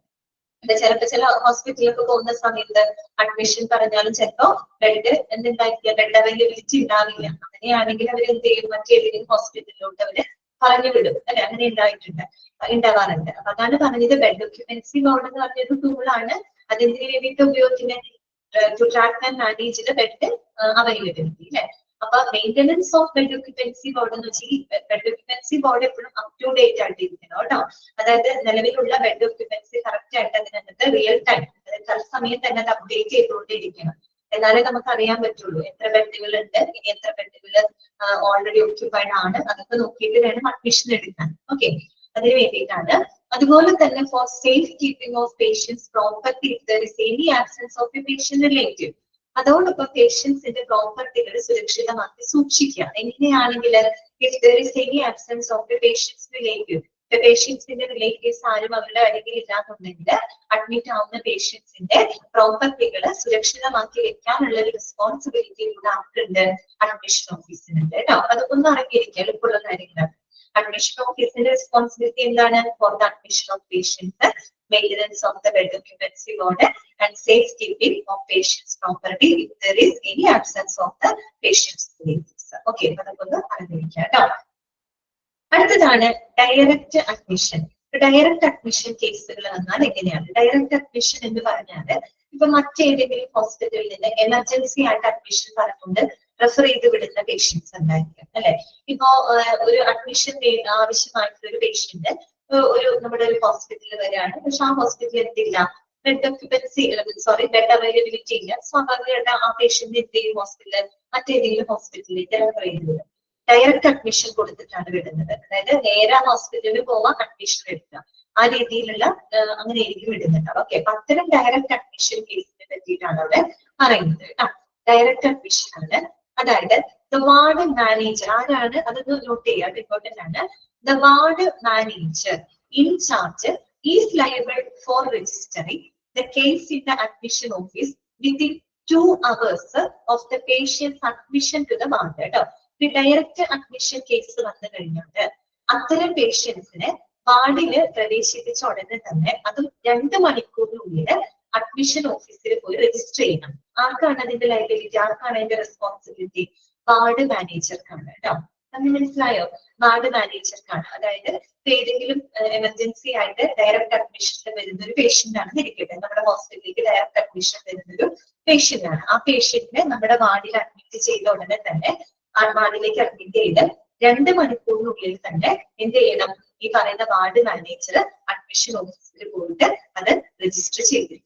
ചില ഹോസ്പിറ്റലിലൊക്കെ പോകുന്ന സമയത്ത് അഡ്മിഷൻ പറഞ്ഞാലും ചിലപ്പോ ബെഡ് എന്തുണ്ടാക്കില്ല, ബെഡ് അവൈലബിലിറ്റി ഉണ്ടാവില്ല. അങ്ങനെയാണെങ്കിൽ അവർ എന്ത് ചെയ്യും, മറ്റേതെങ്കിലും ഹോസ്പിറ്റലിലോട്ട് അവര് പറഞ്ഞു വിടും അല്ലെ. അങ്ങനെ ഉണ്ടാവാറുണ്ട്. അപ്പൊ അതാണ് പറഞ്ഞത് ബെഡ് ഓക്യുപ്പൻസി ബോർഡ് എന്ന് പറഞ്ഞൊരു ടൂളാണ്. അതെന്തിനു വേണ്ടിയിട്ട് ഉപയോഗിക്കുന്നത്? To track and manage the bed availability അല്ലെ. അപ്പൊ maintenance of bed occupancy board എന്ന് വെച്ചാൽ ബെഡ് ഓക്യുപ്പൻസി ബോർഡ് എപ്പോഴും അപ് ടു ഡേറ്റ് ആയിട്ട് ഇരിക്കണം കേട്ടോ. അതായത് നിലവിലുള്ള ബെഡ് ഓക്യുപ്പൻസി കറക്റ്റ് ആയിട്ട് അതിനകത്ത് റിയൽ ടൈം, അതായത് തത്സമയം തന്നെ അത് അപ്ഡേറ്റ് ചെയ്തുകൊണ്ടിരിക്കണം. എന്നാലേ നമുക്ക് അറിയാൻ പറ്റുള്ളൂ എത്ര ബെഡുകൾ ഉണ്ട്, ഇനി എത്ര ബെഡുകൾ ഓൾറെഡി ഓക്യുപ്പൈഡ് ആണ്, അതൊക്കെ നോക്കിയിട്ട് വേണം അഡ്മിഷൻ എടുക്കാൻ. ഓക്കെ, അതിന് വേണ്ടിയിട്ടാണ്. അതുപോലെ തന്നെ for safe keeping of patients property if there is any absence of a patient relative. അതോടൊപ്പം പേഷ്യൻസിന്റെ പ്രോപ്പർട്ടികൾ സുരക്ഷിതമാക്കി സൂക്ഷിക്കുക. എങ്ങനെയാണെങ്കിൽ if there is any absence of a patients relative, പേഷ്യൻസിന്റെ റിലേറ്റീവ്സ് ആരും അവരുടെ അരികിൽ ഇല്ലാന്നുണ്ടെങ്കിൽ അഡ്മിറ്റ് ആവുന്ന പേഷ്യൻസിന്റെ പ്രോപ്പർട്ടികൾ സുരക്ഷിതമാക്കി വെക്കാനുള്ള ഒരു റെസ്പോൺസിബിലിറ്റി കൂടെ ആർക്കുണ്ട്? അഡ്മിഷൻ ഓഫീസിനുണ്ട് കേട്ടോ. അതൊന്നും അറിഞ്ഞിരിക്കുക, എളുപ്പമുള്ള കാര്യങ്ങളാണ്. അഡ്മിഷൻ ഓഫീസിന്റെ റെസ്പോൺസിബിലിറ്റി എന്താണ്? For the admission of patients, maintenance of the bed occupancy board and safe keeping of patients property if there is any absence of the patients relatives. Okay, അതൊക്കെ ഒന്ന് അറിഞ്ഞിരിക്കുക കേട്ടോ. അടുത്തതാണ് ഡയറക്റ്റ് അഡ്മിഷൻ. ഡയറക്റ്റ് അഡ്മിഷൻ കേസുകൾ എന്നാൽ എങ്ങനെയാണ്? Direct admission എന്ന് പറഞ്ഞാൽ ഇപ്പൊ മറ്റേതെങ്കിലും ഹോസ്പിറ്റലിൽ നിന്ന് എമർജൻസി ആയിട്ട് അഡ്മിഷൻ പറഞ്ഞുകൊണ്ട് റെഫർ ചെയ്ത് വിടുന്ന പേഷ്യൻസ് ഉണ്ടായിരിക്കും അല്ലെ. ഇപ്പോ ഒരു അഡ്മിഷൻ ആവശ്യമായിട്ടുള്ള ഒരു പേഷ്യന്റ് നമ്മുടെ ഒരു ഹോസ്പിറ്റലിൽ വരികയാണ്. പക്ഷെ ആ ഹോസ്പിറ്റലിൽ എന്തില്ല, ബെഡ് ഓക്യുപ്പൻസി ബെഡ് അവൈലബിലിറ്റി ഇല്ല. സ്വാഭാവികമായിട്ട് ആ പേഷ്യന്റ് എന്ത് ചെയ്യും, ഹോസ്പിറ്റലിൽ മറ്റേതെങ്കിലും ഹോസ്പിറ്റലിലേക്ക് റെഫർ ചെയ്ത് വിടും. ഡയറക്റ്റ് അഡ്മിഷൻ കൊടുത്തിട്ടാണ് വിടുന്നത്. അതായത് നേരെ ഹോസ്പിറ്റലിൽ പോവാൻ അഡ്മിഷൻ എടുക്കുക, ആ രീതിയിലുള്ള അങ്ങനെ ആയിരിക്കും വിടുന്നത്. ഓക്കെ, അപ്പൊ അത്തരം ഡയറക്റ്റ് അഡ്മിഷൻ കേസിനെ പറ്റിയിട്ടാണ് അവിടെ പറയുന്നത് കേട്ടോ. ഡയറക്റ്റ് അഡ്മിഷൻ ആണ്. അതായത് ദ വാർഡ് മാനേജർ ആരാണ്, അതൊന്ന് നോട്ട് ചെയ്യുക, ഇമ്പോർട്ടന്റ് ആണ്. The ward manager in charge is liable for registering the case in the admission office within 2 hours of the patients admission to the ward കേട്ടോ. ഈ direct admission case വന്നു കഴിഞ്ഞാൽ അത്തരം പേഷ്യൻസിനെ വാർഡില് പ്രവേശിപ്പിച്ച ഉടനെ തന്നെ അതും 2 മണിക്കൂറിനുള്ളിൽ അഡ്മിഷൻ ഓഫീസിൽ പോയി രജിസ്റ്റർ ചെയ്യണം. ആർക്കാണ് അതിന്റെ ലയബിലിറ്റി, ആർക്കാണ് അതിന്റെ റെസ്പോൺസിബിലിറ്റി? വാർഡ് മാനേജർക്കാണ് കേട്ടോ. അങ്ങനെ മനസ്സിലായോ? വാർഡ് മാനേജർക്കാണ്. അതായത് ഏതെങ്കിലും എമർജൻസി ആയിട്ട് ഡയറക്റ്റ് അഡ്മിഷനിൽ വരുന്ന ഒരു പേഷ്യന്റ് ആണ് ഇരിക്കട്ടെ, നമ്മുടെ ഹോസ്പിറ്റലിലേക്ക് ഡയറക്റ്റ് അഡ്മിഷൻ വരുന്ന ഒരു പേഷ്യന്റ് ആണ്. ആ പേഷ്യന്റിനെ നമ്മുടെ വാർഡിൽ അഡ്മിറ്റ് ചെയ്ത ഉടനെ തന്നെ ആ വാർഡിലേക്ക് അഡ്മിറ്റ് ചെയ്ത് 2 മണിക്കൂറിനുള്ളിൽ തന്നെ എന്ത് ചെയ്യണം? ഈ പറയുന്ന വാർഡ് മാനേജർ അഡ്മിഷൻ ഓഫീസിൽ പോയിട്ട് അത് രജിസ്റ്റർ ചെയ്തിരിക്കണം.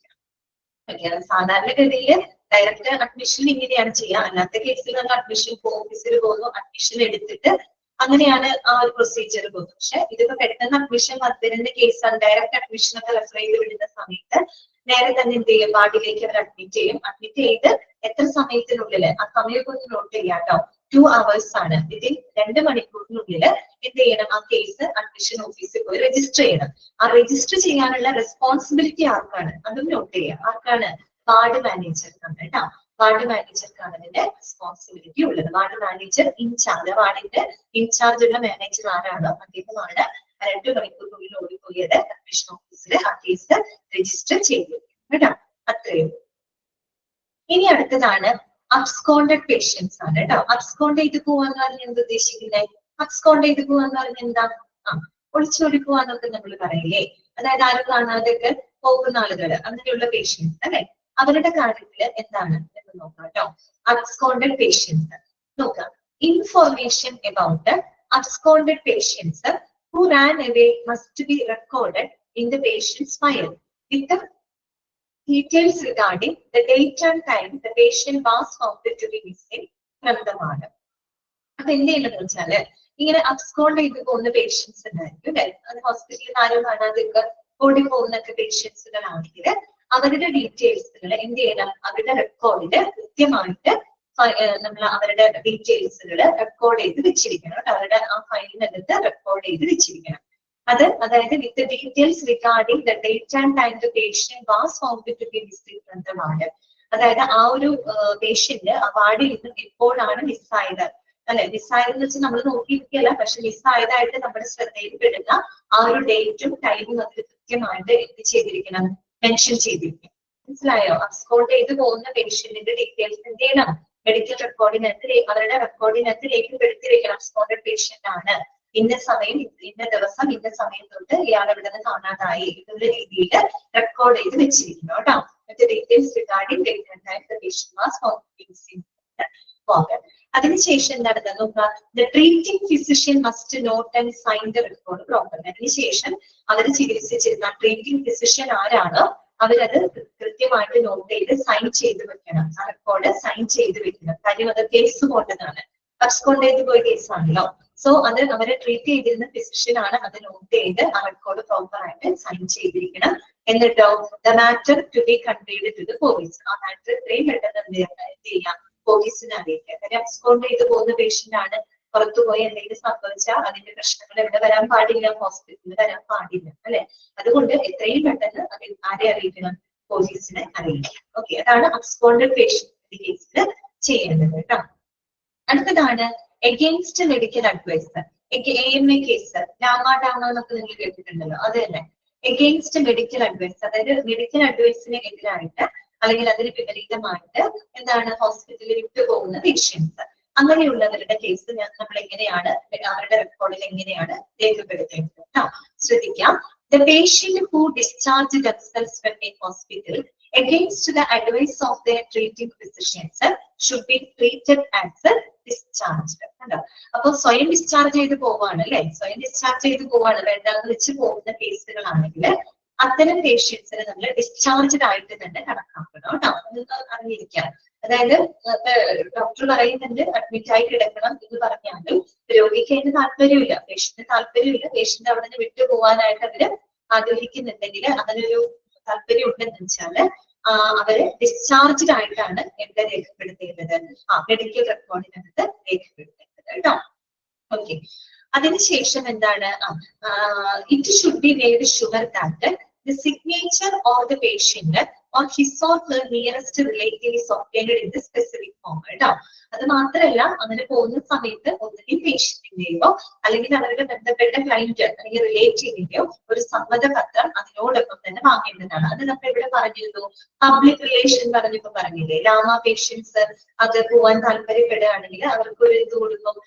സാധാരണഗതിയിൽ ഡയറക്റ്റ് അഡ്മിഷൻ ഇങ്ങനെയാണ് ചെയ്യുക. അല്ലാത്ത കേസിൽ നമ്മൾ അഡ്മിഷൻ ഓഫീസിൽ പോകുന്നു, അഡ്മിഷൻ എടുത്തിട്ട് അങ്ങനെയാണ് ആ ഒരു പ്രൊസീജിയർ പോകുന്നത്. പക്ഷെ ഇതിപ്പോ പെട്ടെന്ന് അഡ്മിഷൻ വരുന്ന കേസാണ്. ഡയറക്റ്റ് അഡ്മിഷൻ ഒക്കെ റെഫർ ചെയ്ത് വിടുന്ന സമയത്ത് നേരെ തന്നെ എന്ത് ചെയ്യും, വാർഡിലേക്ക് അവർ അഡ്മിറ്റ് ചെയ്യും. അഡ്മിറ്റ് ചെയ്ത് എത്ര സമയത്തിനുള്ളിൽ, ആ സമയമൊക്കെ ഒന്ന് നോട്ട് ചെയ്യാം കേട്ടോ. 2 hours ആണ്. ഇതിൽ 2 മണിക്കൂറിനുള്ളിൽ എന്ത് ചെയ്യണം, ആ കേസ് അഡ്മിഷൻ ഓഫീസിൽ പോയി രജിസ്റ്റർ ചെയ്യണം. ആ രജിസ്റ്റർ ചെയ്യാനുള്ള റെസ്പോൺസിബിലിറ്റി ആർക്കാണ്, അതും നോട്ട് ചെയ്യാം. ആർക്കാണ്? വാർഡ് മാനേജർക്കാണ് കേട്ടോ. വാർഡ് മാനേജർക്കാണ് അതിന്റെ റെസ്പോൺസിബിലിറ്റി ഉള്ളത്. വാർഡ് മാനേജർ ഇൻചാർജ്, വാർഡിന്റെ ഇൻചാർജ് ഉള്ള മാനേജർ ആരാണോ അദ്ദേഹമാണ് 2 മണിക്കൂറിനുള്ളിൽ ഓടിപ്പോയത് അഡ്മിഷൻ ഓഫീസിൽ ആ കേസ് രജിസ്റ്റർ ചെയ്തു കേട്ടോ. അത്രയും. ഇനി അടുത്തതാണ് അബ്സ്കോണ്ടഡ് പേഷ്യൻസ് ആണ് കേട്ടോ. അബ്സ്കോണ്ട് ചെയ്ത് പോവാന്ന് പറഞ്ഞാൽ എന്ത് ഉദ്ദേശിക്കുന്നത്? അബ്സ്കോണ്ട് ചെയ്ത് പോവാന്ന് പറഞ്ഞാൽ എന്താ? ഒളിച്ചോടി പോവാന്നൊക്കെ നമ്മൾ പറയില്ലേ. അതായത് ആരും കാണാതെയൊക്കെ പോകുന്ന ആളുകൾ, അങ്ങനെയുള്ള പേഷ്യൻസ് അല്ലെ. അവരുടെ കാര്യത്തില് എന്താണ് എന്ന് നോക്കാം കേട്ടോ. അബ്സ്കോണ്ടഡ് പേഷ്യൻസ് നോക്കാം. Information about absconded patients who ran away must be recorded in the patient's file with the details regarding the date and time the patient was found to be missing from the ward. അപ്പൊ എന്ത് ചെയ്യുന്നത് വെച്ചാല് ഇങ്ങനെ abscond ചെയ്ത് പോകുന്ന patients ഉണ്ടായിരിക്കും അല്ലെ. അത് ഹോസ്പിറ്റലിൽ ആരും കാണാതെയൊക്കെ ഓടി പോകുന്നൊക്കെ പേഷ്യൻസുകളാണെങ്കിൽ അവരുടെ ഡീറ്റെയിൽസുകൾ എന്ത് ചെയ്യണം, അവരുടെ റെക്കോർഡില് കൃത്യമായിട്ട് നമ്മൾ അവരുടെ ഡീറ്റെയിൽസുകൾ റെക്കോർഡ് ചെയ്ത് വെച്ചിരിക്കണം. അവരുടെ ആ ഫയലിനകത്ത് റെക്കോർഡ് ചെയ്ത് വെച്ചിരിക്കണം. അതായത് with details regarding the date and time the patient was found to be missing from the ward. അതായത് ആ ഒരു പേഷ്യന്റ് ആ വാർഡിൽ നിന്നും എപ്പോഴാണ് മിസ്സായത് അല്ലെ. മിസ്സായതെന്ന് വെച്ചാൽ നമ്മൾ നോക്കിയിരിക്കുകയല്ല, പക്ഷെ മിസ്സായതായിട്ട് നമ്മുടെ ശ്രദ്ധയിൽ പെടുന്ന ആ ഒരു ഡേറ്റും ടൈമും അതിൽ കൃത്യമായിട്ട് എന്ത് ചെയ്തിരിക്കണം, മെൻഷൻ ചെയ്തിരിക്കണം. മനസ്സിലായോ? അബ്സ്കോണ്ട് ചെയ്ത് പോകുന്ന പേഷ്യന്റിന്റെ ഡീറ്റെയിൽസ് എന്ത് ചെയ്യണം, മെഡിക്കൽ റെക്കോർഡിനകത്ത് അവരുടെ റെക്കോർഡിനകത്ത് രേഖപ്പെടുത്തിയിരിക്കണം. അബ്സ്കോണ്ടഡ് പേഷ്യന്റ് ആണ്, ഇന്ന സമയം ഇന്ന ദിവസം ഇന്ന സമയം തൊട്ട് ഇയാൾ ഇവിടെ നിന്ന് കാണാതായി എന്നുള്ള രീതിയിൽ റെക്കോർഡ് ചെയ്ത് വെച്ചിരിക്കുന്നു കേട്ടോ. Details regarding date and time the patient was found to be missing ward. അതിനുശേഷം എന്താണെന്ന് നോക്കുക, the treating physician must note and sign the record properly. അതിനുശേഷം അവർ ചികിത്സിച്ചിരുന്ന ട്രീറ്റിംഗ് ഫിസിഷ്യൻ ആരാണോ അവരത് കൃത്യമായിട്ട് നോട്ട് ചെയ്ത് സൈൻ ചെയ്ത് വെക്കണം. ആ റെക്കോർഡ് സൈൻ ചെയ്ത് വെക്കണം. കാര്യം അത് കേസ് കൊണ്ടതാണ്, അബ്സ്കോണ്ട് ചെയ്ത് പോയ കേസാണല്ലോ. സോ അത് അവരെ ട്രീറ്റ് ചെയ്തിരുന്ന ഫിസിഷ്യൻ ആണ് അത് നോട്ട് ചെയ്ത് ആ റെക്കോർഡ് പ്രോപ്പർ ആയിട്ട് സൈൻ ചെയ്തിരിക്കണം. എന്നിട്ടോ the matter to be conveyed to the police. ആ മാറ്റർ എത്രയും പെട്ടെന്ന് എന്ത് ചെയ്യാം, പോലീസിനെ അറിയിക്കുക. കാര്യം അബ്സ്കോണ്ട് ചെയ്ത് പോകുന്ന പേഷ്യന്റ് ആണ്, പുറത്തുപോയി എന്തെങ്കിലും സംഭവിച്ചാൽ അതിന്റെ പ്രശ്നങ്ങൾ ഇവിടെ വരാൻ പാടില്ല, ഹോസ്പിറ്റലിൽ വരാൻ പാടില്ല അല്ലെ. അതുകൊണ്ട് എത്രയും പെട്ടെന്ന് അതിൽ ആരെ അറിയിക്കണം, പോലീസിനെ അറിയിക്കണം. ഓക്കെ, അതാണ് അബ്സ്കോണ്ടഡ് പേഷ്യന്റ് കേസിൽ ചെയ്യേണ്ടത് കേട്ടോ. അടുത്തതാണ് against medical adviser. AMA case, DAMA എന്നൊക്കെ നിങ്ങൾ കേട്ടിട്ടുണ്ടല്ലോ, അത് തന്നെ. എഗെയിൻസ്റ്റ് മെഡിക്കൽ അഡ്വൈസർ, അതായത് മെഡിക്കൽ അഡ്വൈസിന് എതിരായിട്ട് അല്ലെങ്കിൽ അതിന് വിപരീതമായിട്ട് എന്താണ് ഹോസ്പിറ്റലിൽ വിട്ടുപോകുന്ന പേഷ്യൻസ്, അങ്ങനെയുള്ളവരുടെ കേസ് നമ്മൾ എങ്ങനെയാണ് അവരുടെ റെക്കോർഡിൽ എങ്ങനെയാണ് രേഖപ്പെടുത്തേണ്ടത് കേട്ടോ. ശ്രദ്ധിക്കാം. The patient who discharged themselves from a hospital against the advice of their treating physicians should be treated as discharged. കണ്ടോ? അപ്പൊ സ്വയം ഡിസ്ചാർജ് ചെയ്ത് പോവാണ് അല്ലെ, സ്വയം ഡിസ്ചാർജ് ചെയ്ത് പോവാണ്, വേണ്ടാന്ന് വെച്ച് പോകുന്ന കേസുകളാണെങ്കിൽ അത്തരം പേഷ്യൻസിനെ നമ്മൾ ഡിസ്ചാർജ്ഡ് ആയിട്ട് തന്നെ കണക്കാക്കണം കേട്ടോ. അത് അറിഞ്ഞിരിക്കാം. അതായത് ഡോക്ടർ പറയുന്നുണ്ട് അഡ്മിറ്റ് ആയി കിടക്കണം എന്ന് പറഞ്ഞാലും രോഗിക്ക് അതിന് താല്പര്യമില്ല, പേഷ്യന്റിന് താല്പര്യമില്ല, പേഷ്യന്റ് അവിടെ നിന്ന് വിട്ടുപോകാനായിട്ട് അവര് ആഗ്രഹിക്കുന്നുണ്ടെങ്കിൽ, അങ്ങനൊരു താല്പര്യം ഉണ്ടെന്ന് വെച്ചാല് അവര് ഡിസ്ചാർജ്ഡ് ആയിട്ടാണ് എവിടെ രേഖപ്പെടുത്തേണ്ടത്, മെഡിക്കൽ റെക്കോർഡിനകത്ത് രേഖപ്പെടുത്തേണ്ടത് കേട്ടോ. ഓക്കെ, അതിനുശേഷം എന്താണ്, it should be made sure that the signature of the patient or his or her nearest relative is obtained in the specific form. കേട്ടോ. അത് മാത്രമല്ല, അങ്ങനെ പോകുന്ന സമയത്ത് ഒന്നുകിൽ പേഷ്യന്റിന്റെയോ അല്ലെങ്കിൽ അവരുടെ ബന്ധപ്പെട്ട ക്ലയന്റ് അല്ലെങ്കിൽ റിലേറ്റീവിന്റെയോ ഒരു സമ്മതപത്രം അതിനോടൊപ്പം തന്നെ വാങ്ങേണ്ടതാണ്. അത് നമ്മൾ ഇവിടെ പറഞ്ഞിരുന്നു, പബ്ലിക് റിലേഷൻ പറഞ്ഞില്ലേ, ലാമ പേഷ്യൻസ് അത് പോവാൻ താല്പര്യപ്പെടുകയാണെങ്കിൽ അവർക്ക് ഒരു ഇത് കൊടുക്കും,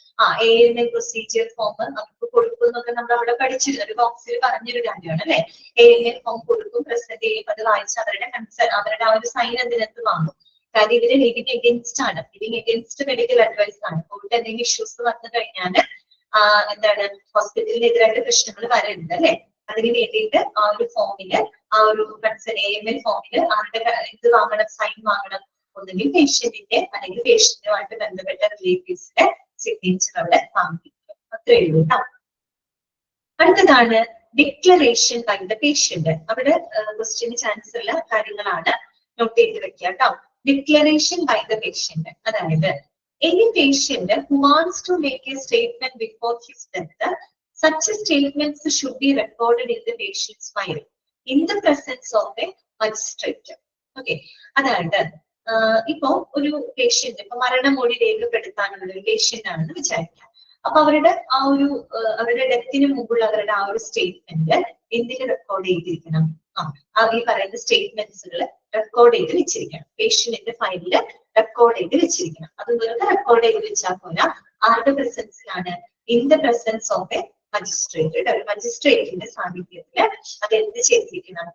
AMA പ്രൊസീജിയർ ഫോം അവർക്ക് കൊടുക്കും എന്നൊക്കെ നമ്മൾ അവിടെ പഠിച്ചിരുന്നു, ഒരു ബോക്സിൽ പറഞ്ഞൊരു കാര്യമാണ് അല്ലെ. AMA ഫോം കൊടുക്കും, പ്രസന്റ് ചെയ്യും, അത് വായിച്ച് അവരുടെ കൺസേൺ, അവരുടെ ആ ഒരു സൈൻ അതിനകത്ത് വാങ്ങും. കാര്യം ഇവര് ലിവിങ് എഗെയിൻസ്റ്റ് ആണ്, ലിവിങ് എഗെയിൻസ്റ്റ് മെഡിക്കൽ അഡ്വൈസ് ആണ്. കോവിഡ് എന്തെങ്കിലും ഇഷ്യൂസ് വന്നു കഴിഞ്ഞാൽ എന്താണ് ഹോസ്പിറ്റലിനെതിരായിട്ട് പ്രശ്നങ്ങൾ വരരുത് അല്ലെ. അതിന് വേണ്ടിയിട്ട് ആ ഒരു ഫോമില്, ആ ഒരു കൺസേൺ AMA ഫോമില് അവരുടെ ഇത് വാങ്ങണം, സൈൻ വാങ്ങണം. ഒന്നുകിൽ പേഷ്യന്റിന്റെ അല്ലെങ്കിൽ പേഷ്യന്റുമായിട്ട് ബന്ധപ്പെട്ട റിലേറ്റീവ്സിന്റെ സിഗ്നേച്ചർ അവിടെ വാങ്ങിക്കും. അത്രയേ ഉള്ളൂ കേട്ടോ. അടുത്തതാണ് ഡിക്ലറേഷൻ ബൈ ദ പേഷ്യന്റ്. അവിടെ ക്വസ്റ്റ്യന് ചാൻസ് ഉള്ള കാര്യങ്ങളാണ്, നോട്ട് ചെയ്ത് വെക്കുക കേട്ടോ. ഡിക്ലറേഷൻ ബൈ ദ പേഷ്യന്റ്, അതായത് any patient who wants to make a statement before his death, such statements should be recorded in the patient's file in the presence of a magistrate. Okay, അതായത് ഇപ്പൊ ഒരു patient ഇപ്പൊ മരണമൊഴി രേഖപ്പെടുത്താനുള്ള ഒരു patient ആണെന്ന് വിചാരിക്കാം. അപ്പൊ അവരുടെ ആ ഒരു അവരുടെ ഡെത്തിന് മുമ്പുള്ള അവരുടെ ആ ഒരു സ്റ്റേറ്റ്മെന്റ് എന്തിന് റെക്കോർഡ് ചെയ്തിരിക്കണം, ഈ പറയുന്ന സ്റ്റേറ്റ്മെന്റ്സുകൾ റെക്കോർഡ് ചെയ്ത് വെച്ചിരിക്കണം, പേഷ്യന്റിന്റെ ഫയലില് റെക്കോർഡ് ചെയ്ത് വെച്ചിരിക്കണം. അത് വെറുതെ റെക്കോർഡ് ചെയ്ത് വെച്ചാൽ പോരാ, ആരുടെ പ്രസൻസിലാണ്, in the presence of a magistrate. ഒരു മജിസ്ട്രേറ്റിന്റെ സാന്നിധ്യത്തില് അത് എന്ത് ചെയ്തിരിക്കണം,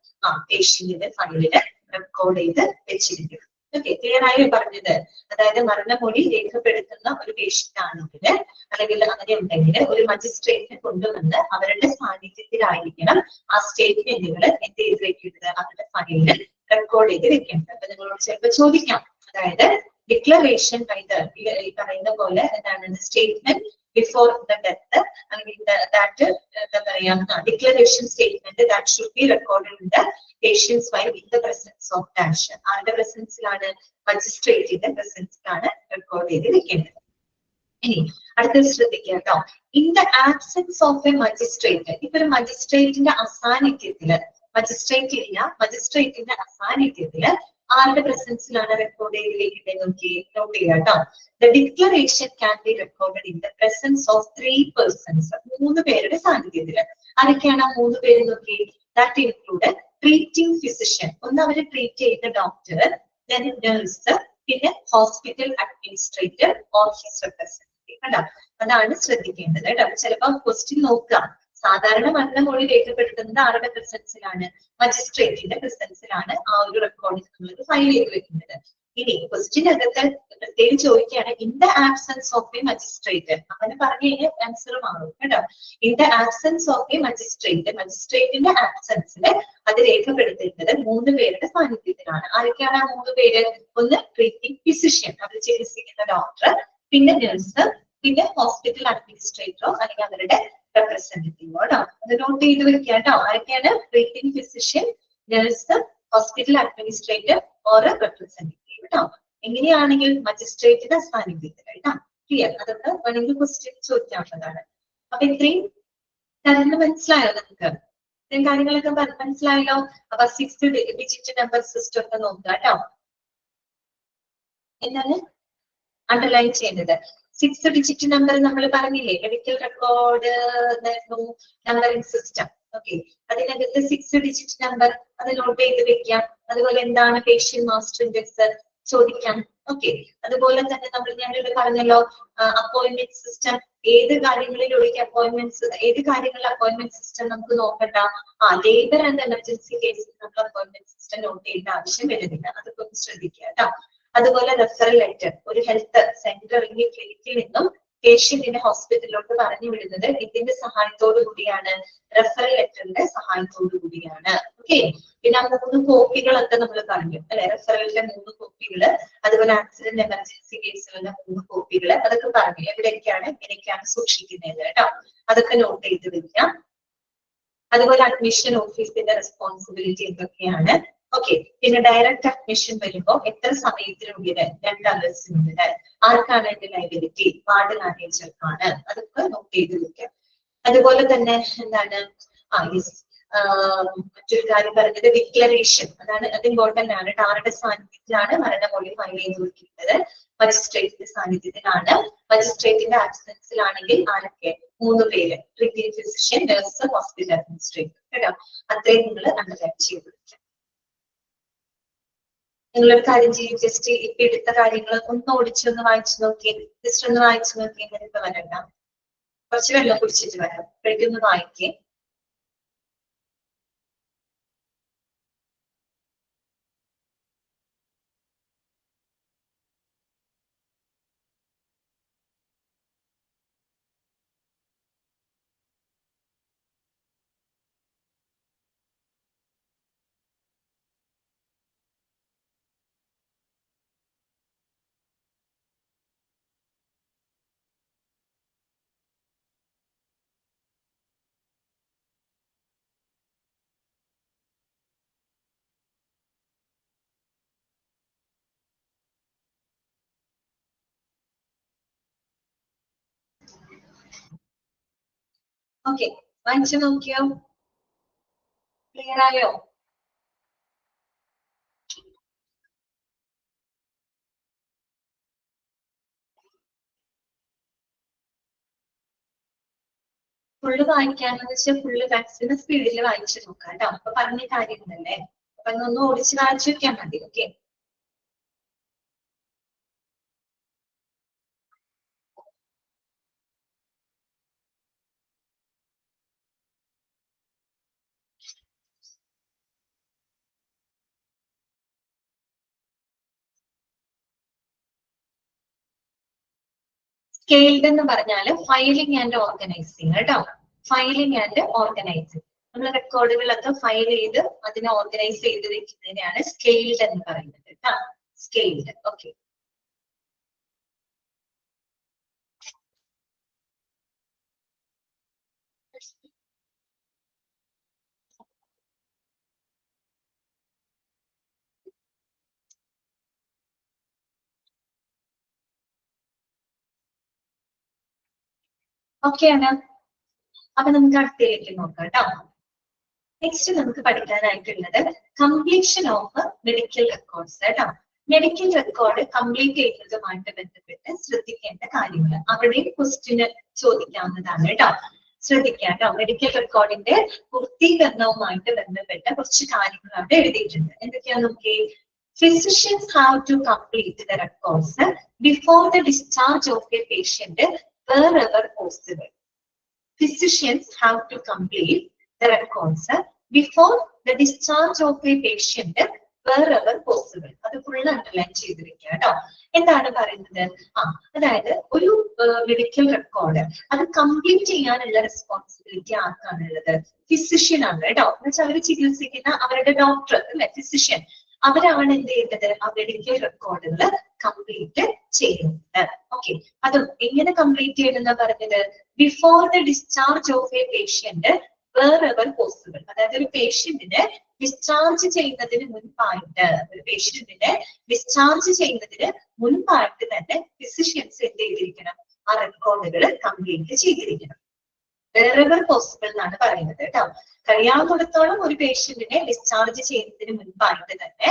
പേഷ്യന്റിന്റെ ഫയലില് റെക്കോർഡ് ചെയ്ത് വെച്ചിരിക്കണം. ഓക്കെ, ക്ലിയർ ആയി പറഞ്ഞത്? അതായത് മരണമൊഴി രേഖപ്പെടുത്തുന്ന ഒരു പേഷ്യന്റ് ആണെങ്കിൽ അല്ലെങ്കിൽ അങ്ങനെ ഉണ്ടെങ്കിൽ ഒരു മജിസ്ട്രേറ്റിനെ കൊണ്ടുവന്ന് അവരുടെ സാന്നിധ്യത്തിലായിരിക്കണം ആ സ്റ്റേറ്റ്മെന്റുകൾ എന്ത് ചെയ്ത് വെക്കുന്നത്, അവരുടെ ഫയലിൽ റെക്കോർഡ് ചെയ്ത് വെക്കേണ്ടത്. അപ്പൊ നിങ്ങളോട് ചിലപ്പോൾ ചോദിക്കാം, അതായത് ഡിക്ലറേഷൻ ബൈ ദ, ഈ പറയുന്ന പോലെ എന്താണ് സ്റ്റേറ്റ്മെന്റ് ബിഫോർ ദ ഡെത്ത് അല്ലെങ്കിൽ ദാറ്റ് എന്താ പറയാ declaration statement that should be recorded in the patients file in the presence of dash. ആരുടെ പ്രസൻസിലാണ്? മജിസ്ട്രേറ്റിന്റെ പ്രസൻസിലാണ് റെക്കോർഡ് ചെയ്ത് വെക്കേണ്ടത്. ഇനി അടുത്തത് ശ്രദ്ധിക്കുക കേട്ടോ. In the absence of a magistrate, ഇപ്പൊ ഒരു മജിസ്ട്രേറ്റിന്റെ അസാന്നിധ്യത്തില്, മജിസ്ട്രേറ്റ് ഇല്ല, മജിസ്ട്രേറ്റിന്റെ അസാന്നിധ്യത്തില് ആരുടെ പ്രസൻസിലാണ് റെക്കോർഡ് ചെയ്ത് വെക്കുന്നത്? നോക്കി നോട്ട് ചെയ്യുക കേട്ടോ. The declaration can be recorded in the presence of 3 persons, 3 പേരുടെ സാന്നിധ്യത്തില്. ആരൊക്കെയാണ് ആ 3 പേര്? നോക്കി. ദാറ്റ് ഇൻക്ലൂഡ് ട്രീറ്റിംഗ് ഫിസിഷ്യൻ, ഒന്ന് അവരെ ട്രീറ്റ് ചെയ്യുന്ന ഡോക്ടർ, ദെൻ നഴ്സ്, പിന്നെ hospital administrator or his representative. കണ്ടോ? അതാണ് ശ്രദ്ധിക്കേണ്ടത് കേട്ടോ. ചിലപ്പോ ക്വസ്റ്റ്യൻ നോക്കുക, സാധാരണ മരണമൊഴി രേഖപ്പെടുത്തുന്നത് ആരുടെ പ്രസൻസിലാണ്? മജിസ്ട്രേറ്റിന്റെ പ്രസൻസിലാണ് ആ ഒരു റെക്കോർഡിംഗ് നമ്മൾ ഫയൽ ചെയ്ത് വെക്കുന്നത്. ഇനി ക്വസ്റ്റ്യൻ അകത്ത് പ്രത്യേകിച്ച് ചോദിക്കുകയാണ് in the absence of a magistrate, അങ്ങനെ പറഞ്ഞു കഴിഞ്ഞാൽ ആൻസർ മാറും കേട്ടോ. In the absence of a magistrate, മജിസ്ട്രേറ്റിന്റെ ആബ്സെൻസില് അത് രേഖപ്പെടുത്തേണ്ടത് 3 പേരുടെ സാന്നിധ്യത്തിലാണ്. ആരൊക്കെയാണ് ആ 3 പേര്? ഒന്ന് ട്രീറ്റിംഗ് ഫിസിഷ്യൻ, അവർ ചികിത്സിക്കുന്ന ഡോക്ടർ, പിന്നെ നഴ്സ്, പിന്നെ ഹോസ്പിറ്റൽ അഡ്മിനിസ്ട്രേറ്ററോ അല്ലെങ്കിൽ അവരുടെ റെപ്രസെന്റേറ്റീവോ. അത് നോട്ട് ചെയ്ത് വെക്കുക കേട്ടോ. ആരൊക്കെയാണ്? Treating physician, nurse, hospital administrator or representative കേട്ടോ. എങ്ങനെയാണെങ്കിൽ മജിസ്ട്രേറ്റിന്റെ സാന്നിധ്യത്തിൽ കേട്ടോ. ക്ലിയർ? അതൊക്കെ വേണമെങ്കിൽ ക്വസ്റ്റ്യൻ ചോദിക്കാവുന്നതാണ്. അപ്പൊ ഇത്രയും കാര്യങ്ങൾ മനസ്സിലായോ നിങ്ങൾക്ക്? ഇത്രയും കാര്യങ്ങളൊക്കെ മനസ്സിലായല്ലോ. അപ്പൊ 6 ഡിജിറ്റ് നമ്പർ സിസ്റ്റം ഒക്കെ നോക്കുക കേട്ടോ. എന്താണ് അണ്ടർലൈൻ ചെയ്യേണ്ടത്? 6 ഡിജിറ്റ് നമ്പർ നമ്മൾ പറഞ്ഞില്ലേ, medical record numbering system. Okay, അതിനകത്ത് 6 ഡിജിറ്റ് നമ്പർ അത് നോട്ട് ചെയ്ത് വെക്കാം. അതുപോലെ എന്താണ് പേഷ്യന്റ് മാസ്റ്റർ ഇൻഡെക്സ് ചോദിക്കാം. ഓക്കെ, അതുപോലെ തന്നെ ഞാനിവിടെ പറഞ്ഞല്ലോ അപ്പോയിന്റ്മെന്റ് സിസ്റ്റം. ഏത് കാര്യങ്ങളിലൊഴികെ അപ്പോയിന്റ്മെന്റ്സ്, ഏത് കാര്യങ്ങളിൽ അപ്പോയിന്റ്മെന്റ് സിസ്റ്റം നമുക്ക് നോക്കണ്ട? ലേബർ ആൻഡ് എമർജൻസി കേസിൽ നമ്മൾ അപ്പോയിന്റ്മെന്റ് സിസ്റ്റം നോട്ട് ചെയ്യേണ്ട ആവശ്യം വരുന്നില്ല. അതൊക്കെ ഒന്ന് ശ്രദ്ധിക്കുക കേട്ടോ. അതുപോലെ റെഫറൽ ലെറ്റർ, ഒരു ഹെൽത്ത് സെന്റർ അല്ലെങ്കിൽ ക്ലിനിക്കിൽ നിന്നും പേഷ്യന്റിനെ ഹോസ്പിറ്റലിലോട്ട് പറഞ്ഞു വിടുന്നത് ഇതിന്റെ സഹായത്തോടു കൂടിയാണ്, റെഫറൽ ലെറ്ററിന്റെ സഹായത്തോടു കൂടിയാണ്. ഓക്കെ, പിന്നെ ആ 3 കോപ്പികളൊക്കെ നമ്മൾ പറഞ്ഞു അല്ലെ, റെഫറലിന്റെ 3 കോപ്പികള്, അതുപോലെ ആക്സിഡന്റ് എമർജൻസി കേസുകളുടെ 3 കോപ്പികള്, അതൊക്കെ പറഞ്ഞു എവിടെയൊക്കെയാണ് എങ്ങനെയൊക്കെയാണ് സൂക്ഷിക്കുന്നത് കേട്ടോ. അതൊക്കെ നോട്ട് ചെയ്ത് വെക്കാം. അതുപോലെ അഡ്മിഷൻ ഓഫീസിന്റെ റെസ്പോൺസിബിലിറ്റി എന്തൊക്കെയാണ്? ഓക്കെ, പിന്നെ ഡയറക്റ്റ് അഡ്മിഷൻ വരുമ്പോ എത്ര സമയത്തിനുള്ളിൽ? 2 അവേഴ്സിനുള്ളിൽ. ആർക്കാണ് അതിന്റെ ലൈബിലിറ്റി? വാർഡ് മാനേജർക്കാണ്. അതൊക്കെ നോട്ട് ചെയ്ത് വെക്കാം. അതുപോലെ തന്നെ എന്താണ് മറ്റൊരു കാര്യം പറഞ്ഞത് ഡിക്ലറേഷൻ. അത് ഇമ്പോർട്ടന്റ് ആണ്. ആരുടെ സാന്നിധ്യത്തിലാണ് മരണമൊഴി ഫയൽ ചെയ്ത് വെക്കുന്നത്? മജിസ്ട്രേറ്റിന്റെ സാന്നിധ്യത്തിലാണ്. മജിസ്ട്രേറ്റിന്റെ ആബ്സെൻസിലാണെങ്കിൽ ആരൊക്കെ? 3 പേര്, treating physician, nurse, hospital administrator കേട്ടോ. അത്രയും നിങ്ങൾ അണ്ടർലൈൻ ചെയ്ത് വെക്കാം. നിങ്ങളൊരു കാര്യം ചെയ്യും, ജസ്റ്റ് ഇപ്പൊ എടുത്ത കാര്യങ്ങൾ ഒന്ന് ഓടിച്ചൊന്ന് വായിച്ചു നോക്കി, ജസ്റ്റ് ഒന്ന് വായിച്ചു നോക്കി. ഇങ്ങനെയൊക്കെ വരണ്ട, കുറച്ച് വെള്ളം കുടിച്ചിട്ട് വരാം. ഇപ്പോഴേക്കൊന്ന് വായിക്കേ. ഓക്കെ, വായിച്ചു നോക്കിയോ? ക്ലിയർ ആയോ? ഫുള്ള് വായിക്കാന്ന് വെച്ചാൽ ഫുള്ള് മാക്സിമം സ്പീഡിൽ വായിച്ചു നോക്കാം കേട്ടോ. അപ്പൊ പറഞ്ഞ കാര്യങ്ങളല്ലേ, അപ്പൊ ഒന്ന് ഓടിച്ച് വായിച്ചു വെക്കാൻ മതി. ഓക്കെ, സ്കെയിൽഡ് എന്ന് പറഞ്ഞാല് ഫയലിംഗ് ആൻഡ് ഓർഗനൈസിങ് കേട്ടോ. Filing and organising. നമ്മൾ റെക്കോർഡുകളൊക്കെ ഫയൽ ചെയ്ത് അതിനെ ഓർഗനൈസ് ചെയ്ത് വെക്കുന്നതിനെയാണ് സ്കെയിൽഡ് എന്ന് പറയുന്നത് കേട്ടോ. സ്കെയിൽഡ്. ഓക്കെ, ഓക്കെയാണ്. അപ്പൊ നമുക്ക് അടുത്തേക്ക് നോക്കാം കേട്ടോ. നെക്സ്റ്റ് നമുക്ക് പഠിക്കാനായിട്ടുള്ളത് കംപ്ലീഷൻ ഓഫ് മെഡിക്കൽ റെക്കോർഡ്സ് കേട്ടോ. മെഡിക്കൽ റെക്കോർഡ് കംപ്ലീറ്റ് ചെയ്യുന്നതുമായിട്ട് ബന്ധപ്പെട്ട് ശ്രദ്ധിക്കേണ്ട കാര്യങ്ങൾ അവിടെ ക്വസ്റ്റ്യന് ചോദിക്കാവുന്നതാണ് കേട്ടോ. ശ്രദ്ധിക്കാം കേട്ടോ. മെഡിക്കൽ റെക്കോർഡിന്റെ പൂർത്തീകരണവുമായിട്ട് ബന്ധപ്പെട്ട കുറച്ച് കാര്യങ്ങൾ അവിടെ എഴുതിയിട്ടുണ്ട്. എന്തൊക്കെയാന്ന് നോക്കി. Physicians have to complete the records before the discharge of a patient wherever possible. Physicians have to complete the records before the discharge of a patient wherever possible. അത് ഫുൾ അണ്ടർലൈൻ ചെയ്തിരിക്കുക കേട്ടോ. എന്താണ് പറയുന്നത്? അതായത് ഒരു മെഡിക്കൽ റെക്കോർഡ് അത് complete ചെയ്യാനുള്ള responsibility ആർക്കാണുള്ളത്? Physician ആണ് കേട്ടോ. എന്നുവെച്ചാൽ അവർ ചികിത്സിക്കുന്ന അവരുടെ ഡോക്ടർ അല്ലെ, ഫിസിഷ്യൻ, അവരാണ് എന്ത് ചെയ്യുന്നത്? ആ മെഡിക്കൽ റെക്കോർഡുകൾ കംപ്ലീറ്റ് ചെയ്യുന്നത്. ഓക്കെ, അതും എങ്ങനെ കംപ്ലീറ്റ് ചെയ്യുന്ന പറഞ്ഞത്? Before the discharge of a patient wherever possible. അതായത് ഒരു പേഷ്യന്റിനെ ഡിസ്ചാർജ് ചെയ്യുന്നതിന് മുൻപായിട്ട് തന്നെ ഫിസിഷ്യൻസ് എന്ത് ചെയ്തിരിക്കണം? ആ റെക്കോർഡുകൾ കംപ്ലീറ്റ് ചെയ്തിരിക്കണം. wherever possible എന്നാണ് പറയുന്നത് കേട്ടോ. കഴിയാവുന്നിടത്തോളം ഒരു പേഷ്യന്റിനെ ഡിസ്ചാർജ് ചെയ്യുന്നതിന് മുൻപായിട്ട് തന്നെ